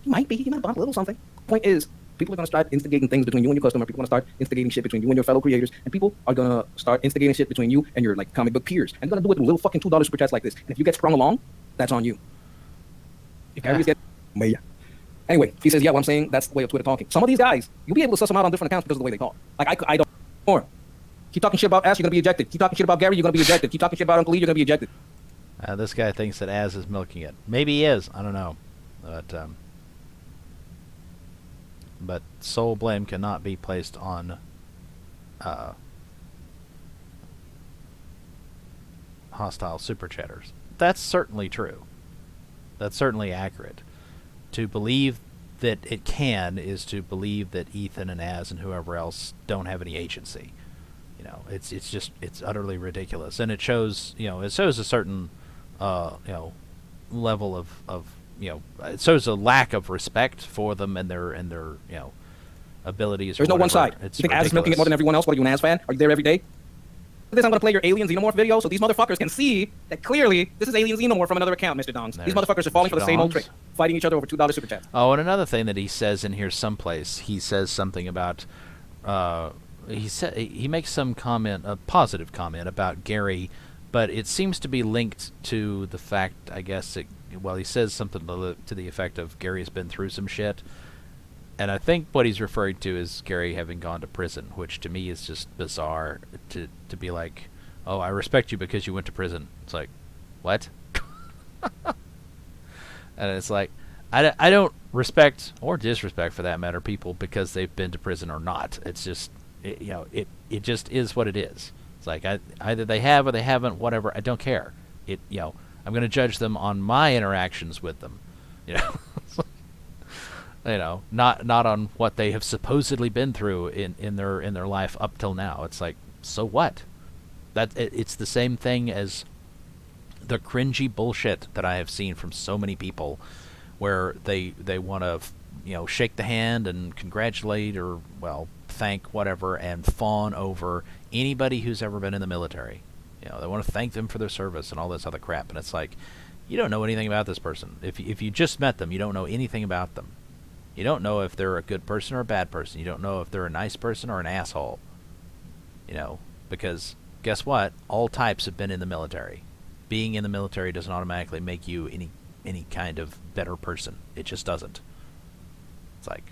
[SPEAKER 6] He might be. He might bought a little something. Point is, people are going to start instigating things between you and your customer. People are going to start instigating shit between you and your fellow creators. And people are going to start instigating shit between you and your like comic book peers. And they're going to do it with little fucking $2 super chats like this. And if you get sprung along, that's on you. If Gary's get... Anyway, he says, yeah, what I'm saying, that's the way of Twitter talking. Some of these guys, you'll be able to suss them out on different accounts because of the way they talk. Like, I don't more. Keep talking shit about Az, you're going to be ejected. Keep talking shit about Gary, you're going to be ejected. Keep talking shit about Uncle Lee, you're going to be ejected.
[SPEAKER 1] This guy thinks that Az is milking it. Maybe he is. I don't know. But sole blame cannot be placed on hostile super chatters. That's certainly true. That's certainly accurate. To believe that it can is to believe that Ethan and Az and whoever else don't have any agency. You know, it's just utterly ridiculous, and it shows a certain level of it shows a lack of respect for them and their abilities.
[SPEAKER 6] There's no one side.
[SPEAKER 1] It's
[SPEAKER 6] you think Az is milking it more than everyone else? What are you, an Az fan? Are you there every day? For this, I'm going to play your Alien Xenomorph video so these motherfuckers can see that clearly this is Alien Xenomorph from another account, Mr. Dongs. These motherfuckers are falling for the same old trick, fighting each other over $2 super chats.
[SPEAKER 1] Oh, and another thing that he says in here someplace, he says something about, he makes some comment, a positive comment about Gary, but it seems to be linked to the fact, I guess, he says something to the effect of Gary's been through some shit. And I think what he's referring to is Gary having gone to prison, which to me is just bizarre to be like, oh, I respect you because you went to prison. It's like, what? And it's like, I don't respect or disrespect, for that matter, people because they've been to prison or not. It's just, it just is what it is. It's like, either they have or they haven't, whatever. I don't care. I'm going to judge them on my interactions with them. Not on what they have supposedly been through in their life up till now. It's like, so what? It's the same thing as the cringy bullshit that I have seen from so many people, where they want to shake the hand and congratulate or thank whatever and fawn over anybody who's ever been in the military. They want to thank them for their service and all this other crap. And it's like, you don't know anything about this person. If you just met them, you don't know anything about them. You don't know if they're a good person or a bad person. You don't know if they're a nice person or an asshole. Because guess what? All types have been in the military. Being in the military doesn't automatically make you any kind of better person. It just doesn't. It's like,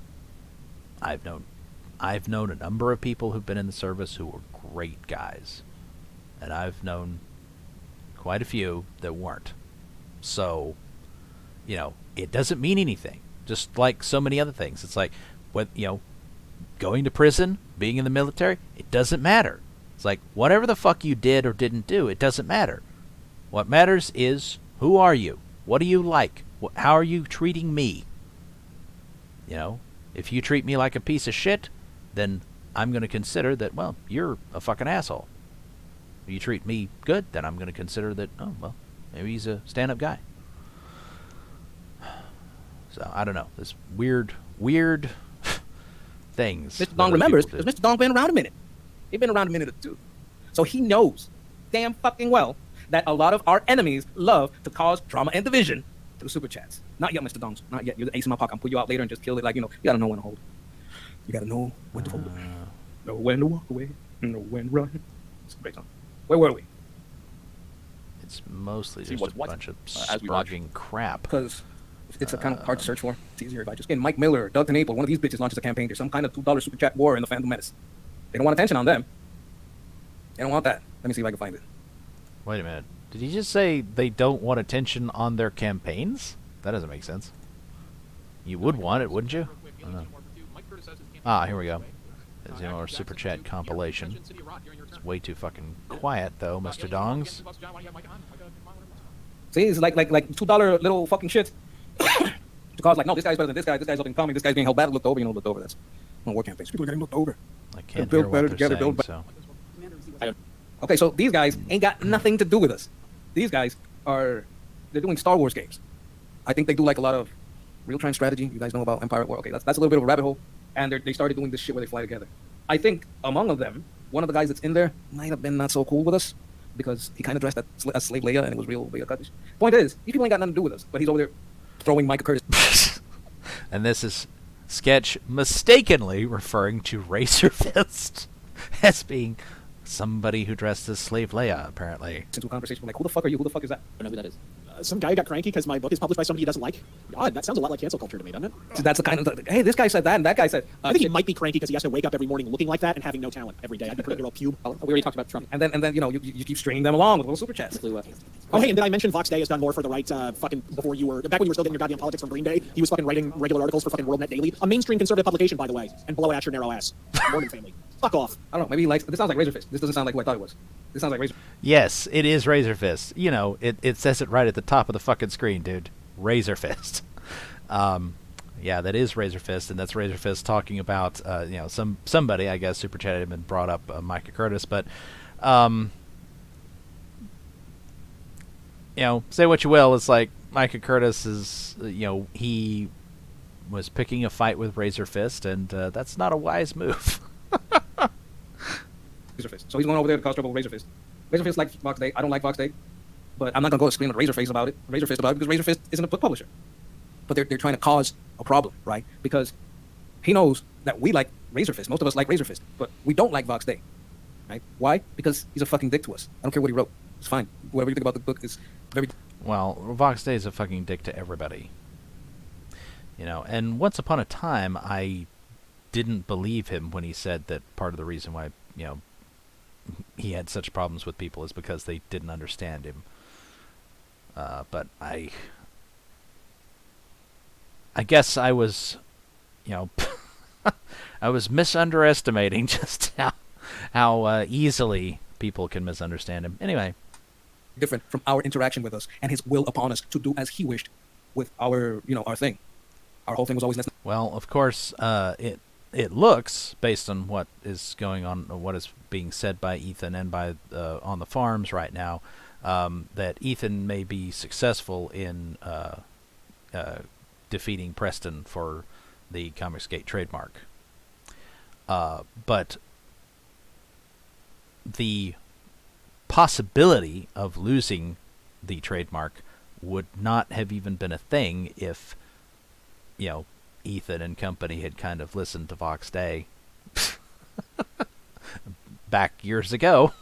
[SPEAKER 1] I've known a number of people who've been in the service who were great guys. And I've known quite a few that weren't. So, it doesn't mean anything. Just like so many other things. It's like, going to prison, being in the military, it doesn't matter. It's like, whatever the fuck you did or didn't do, it doesn't matter. What matters is, who are you? What do you like? How are you treating me? If you treat me like a piece of shit, then I'm going to consider that, you're a fucking asshole. If you treat me good, then I'm going to consider that, maybe he's a stand-up guy. So, I don't know. This weird things.
[SPEAKER 6] Mr. Dong remembers, because Mr. Dong been around a minute. He's been around a minute or two. So he knows damn fucking well that a lot of our enemies love to cause drama and division through super chats. Not yet, Mr. Dongs. Not yet. You're the ace in my pocket. I'll pull you out later and just kill it. You gotta know when to hold. You gotta know when to hold. Know when to walk away. Know when to run. It's a great song. Where were we?
[SPEAKER 1] It's mostly just a bunch of sprugging crap.
[SPEAKER 6] Because it's a kind of hard to search for. It's easier if I just get Mike Miller, Doug Tenaple, one of these bitches launches a campaign. There's some kind of $2 super chat war in the Fandom Menace. They don't want attention on them. They don't want that. Let me see if I can find it.
[SPEAKER 1] Wait a minute. Did he just say they don't want attention on their campaigns? That doesn't make sense. You would want it, wouldn't you? I don't know. Here we go. There's our super chat compilation. It's way too fucking quiet, though, Mr. Dongs.
[SPEAKER 6] See, it's like $2 little fucking shit. To cause no, this guy's better than this guy. This guy's up and coming. This guy's being held bad. Looked over. That's on war campaigns. People are getting looked over.
[SPEAKER 1] I can't
[SPEAKER 6] build
[SPEAKER 1] hear
[SPEAKER 6] better
[SPEAKER 1] what they're
[SPEAKER 6] together,
[SPEAKER 1] saying,
[SPEAKER 6] build
[SPEAKER 1] so.
[SPEAKER 6] Okay, so these guys ain't got nothing to do with us. These guys they're doing Star Wars games. I think they do like a lot of real-time strategy. You guys know about Empire at War. Okay, that's a little bit of a rabbit hole. And they started doing this shit where they fly together. I think among them, one of the guys that's in there might have been not so cool with us because he kind of dressed as Slave Leia and it was real Leia Cuttish. Point is, these people ain't got nothing to do with us, but he's over there throwing Micah Curtis.
[SPEAKER 1] And this is Sketch mistakenly referring to Razor Fist as being somebody who dressed as Slave Leia, apparently.
[SPEAKER 6] Into a conversation, I'm like, who the fuck are you? Who the fuck is that?
[SPEAKER 7] I don't know who that is. Some guy got cranky because my book is published by somebody he doesn't like. God, that sounds a lot like cancel culture to me, doesn't it?
[SPEAKER 6] So that's the kind of, hey, this guy said that and that guy said.
[SPEAKER 7] I think he might be cranky because he has to wake up every morning looking like that and having no talent every day. I'd be putting your old pube.
[SPEAKER 6] We already talked about Trump. And then you know, you keep stringing them along with little super chats.
[SPEAKER 7] Oh, hey, and did I mention Vox Day has done more for the right fucking before you were, back when you were still getting your goddamn politics from Green Day, he was fucking writing regular articles for fucking WorldNet Daily, a mainstream conservative publication, by the way, and blow it out your narrow ass. Morgan family. Fuck off.
[SPEAKER 6] I don't know, maybe he likes, this sounds like Razor Fist. This doesn't sound like who I thought it was. This sounds like Razor.
[SPEAKER 1] Yes, it is Razor Fist. You know, it says it right at the top of the fucking screen, dude. Razor Fist. Yeah, that is Razor Fist, and that's Razor Fist talking about, you know, somebody, I guess, super chatted him and brought up Micah Curtis, but, you know, say what you will, it's like Micah Curtis is, you know, he was picking a fight with Razor Fist, and that's not a wise move.
[SPEAKER 6] Razor Fist. So he's going over there to cause trouble with Razor Fist. Razor Fist likes Vox Day. I don't like Vox Day. But I'm not going to go scream at Razor Fist about it because Razor Fist isn't a book publisher. But they're trying to cause a problem, right? Because he knows that we like Razor Fist. Most of us like Razor Fist. But we don't like Vox Day. Right? Why? Because he's a fucking dick to us. I don't care what he wrote. It's fine. Whatever you think about the book is very...
[SPEAKER 1] Well, Vox Day is a fucking dick to everybody. You know, and once upon a time, I didn't believe him when he said that part of the reason why, you know, he had such problems with people is because they didn't understand him. But I guess I was, you know, I was misunderestimating just how easily people can misunderstand him. Anyway.
[SPEAKER 6] Different from our interaction with us and his will upon us to do as he wished with our, you know, our thing. Our whole thing was always necessary.
[SPEAKER 1] Well, of course, it looks, based on what is going on, what is being said by Ethan and by on the farms right now, that Ethan may be successful in defeating Preston for the Comicsgate trademark. But the possibility of losing the trademark would not have even been a thing if, you know, Ethan and company had kind of listened to Vox Day back years ago.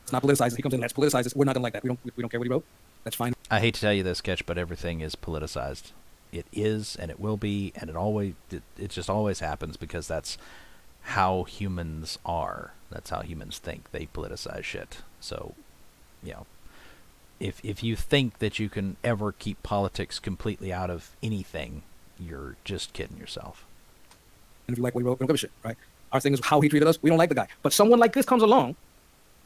[SPEAKER 6] It's not politicized. He comes in, let's politicize this. We're not gonna like that. We don't care what he wrote. That's fine.
[SPEAKER 1] I hate to tell you this, Sketch, but everything is politicized. It is, and it will be, and it just always happens because that's how humans are. That's how humans think. They politicize shit. So, you know, if you think that you can ever keep politics completely out of anything, you're just kidding yourself.
[SPEAKER 6] And if you like what he wrote, we don't give a shit, right? Our thing is how he treated us. We don't like the guy. But someone like this comes along,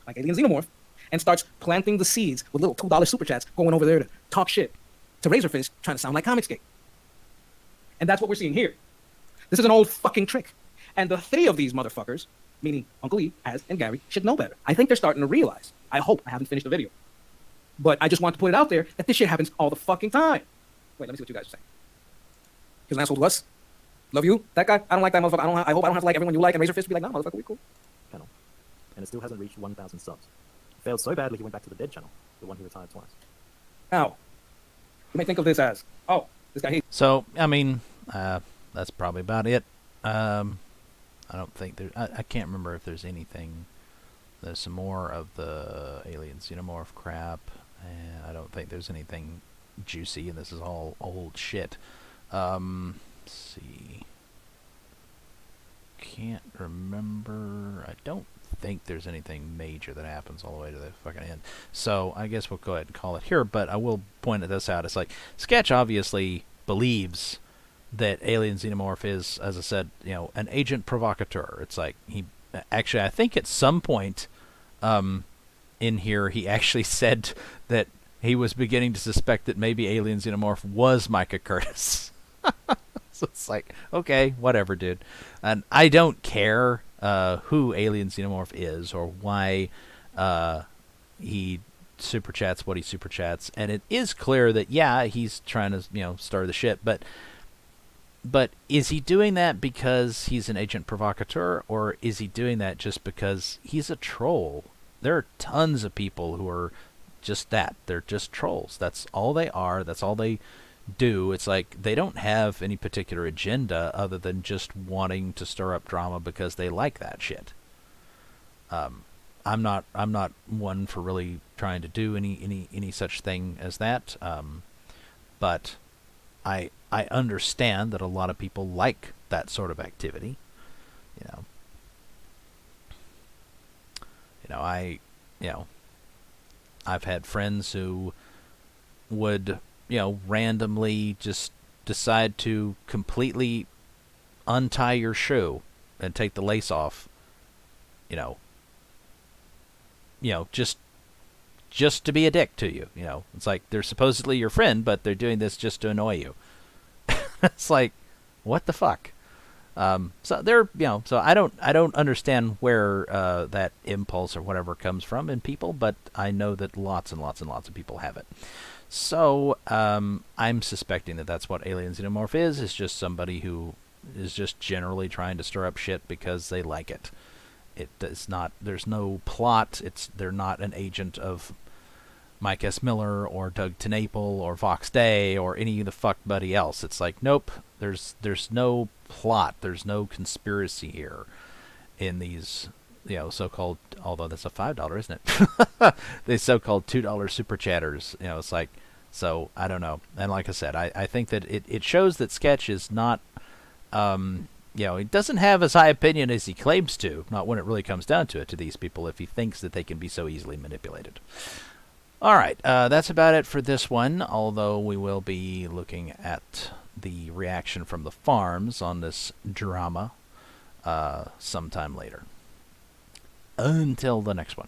[SPEAKER 6] like Alien Xenomorph, and starts planting the seeds with little $2 super chats going over there to talk shit to Razor Fist, trying to sound like Comicsgate. And that's what we're seeing here. This is an old fucking trick. And the three of these motherfuckers, meaning Uncle E, Az, and Gary, should know better. I think they're starting to realize. I hope. I haven't finished the video. But I just want to put it out there that this shit happens all the fucking time. Wait, let me see what you guys are saying. He's an asshole to us. Love you. That guy, I don't like that motherfucker. I hope I don't have to like everyone you like, and Razor Fist be like, no, motherfucker, we cool.
[SPEAKER 8] Channel. And it still hasn't reached 1,000 subs. It failed so badly he went back to the dead channel, the one he retired twice.
[SPEAKER 6] Now, you may think of this as, oh, this guy hates.
[SPEAKER 1] So, I mean, that's probably about it. I don't think there. I can't remember if there's anything. There's some more of the Alien Xenomorph crap, and I don't think there's anything juicy, and this is all old shit. Let's see. Can't remember. I don't think there's anything major that happens all the way to the fucking end. So I guess we'll go ahead and call it here, but I will point this out. It's like, Sketch obviously believes that Alien Xenomorph is, as I said, you know, an agent provocateur. It's like, he actually, I think at some point in here, he actually said that he was beginning to suspect that maybe Alien Xenomorph was Micah Curtis. So it's like, okay, whatever, dude. And I don't care who Alien Xenomorph is or why he super chats what he super chats. And it is clear that, yeah, he's trying to, stir the shit. But is he doing that because he's an agent provocateur, or is he doing that just because he's a troll? There are tons of people who are just that. They're just trolls. That's all they are. That's all they do. It's like they don't have any particular agenda other than just wanting to stir up drama because they like that shit. I'm not one for really trying to do any such thing as that. But I understand that a lot of people like that sort of activity. I've had friends who would, randomly just decide to completely untie your shoe and take the lace off, just to be a dick to you. It's like they're supposedly your friend, but they're doing this just to annoy you. It's like, what the fuck? So they're, so I don't understand where that impulse or whatever comes from in people, but I know that lots and lots and lots of people have it. So I'm suspecting that that's what Alien Xenomorph is just somebody who is just generally trying to stir up shit because they like it. It does not. There's no plot. They're not an agent of Mike S. Miller or Doug TenNapel or Vox Day or any of the fuckbuddy else. It's like, nope. There's no plot. There's no conspiracy here in these, so-called, although that's a $5, isn't it? The so-called $2 super chatters. It's like, so I don't know. And like I said, I think that it shows that Sketch is not, he doesn't have as high opinion as he claims to, not when it really comes down to it, to these people, if he thinks that they can be so easily manipulated. All right, that's about it for this one, although we will be looking at the reaction from the farms on this drama sometime later. Until the next one.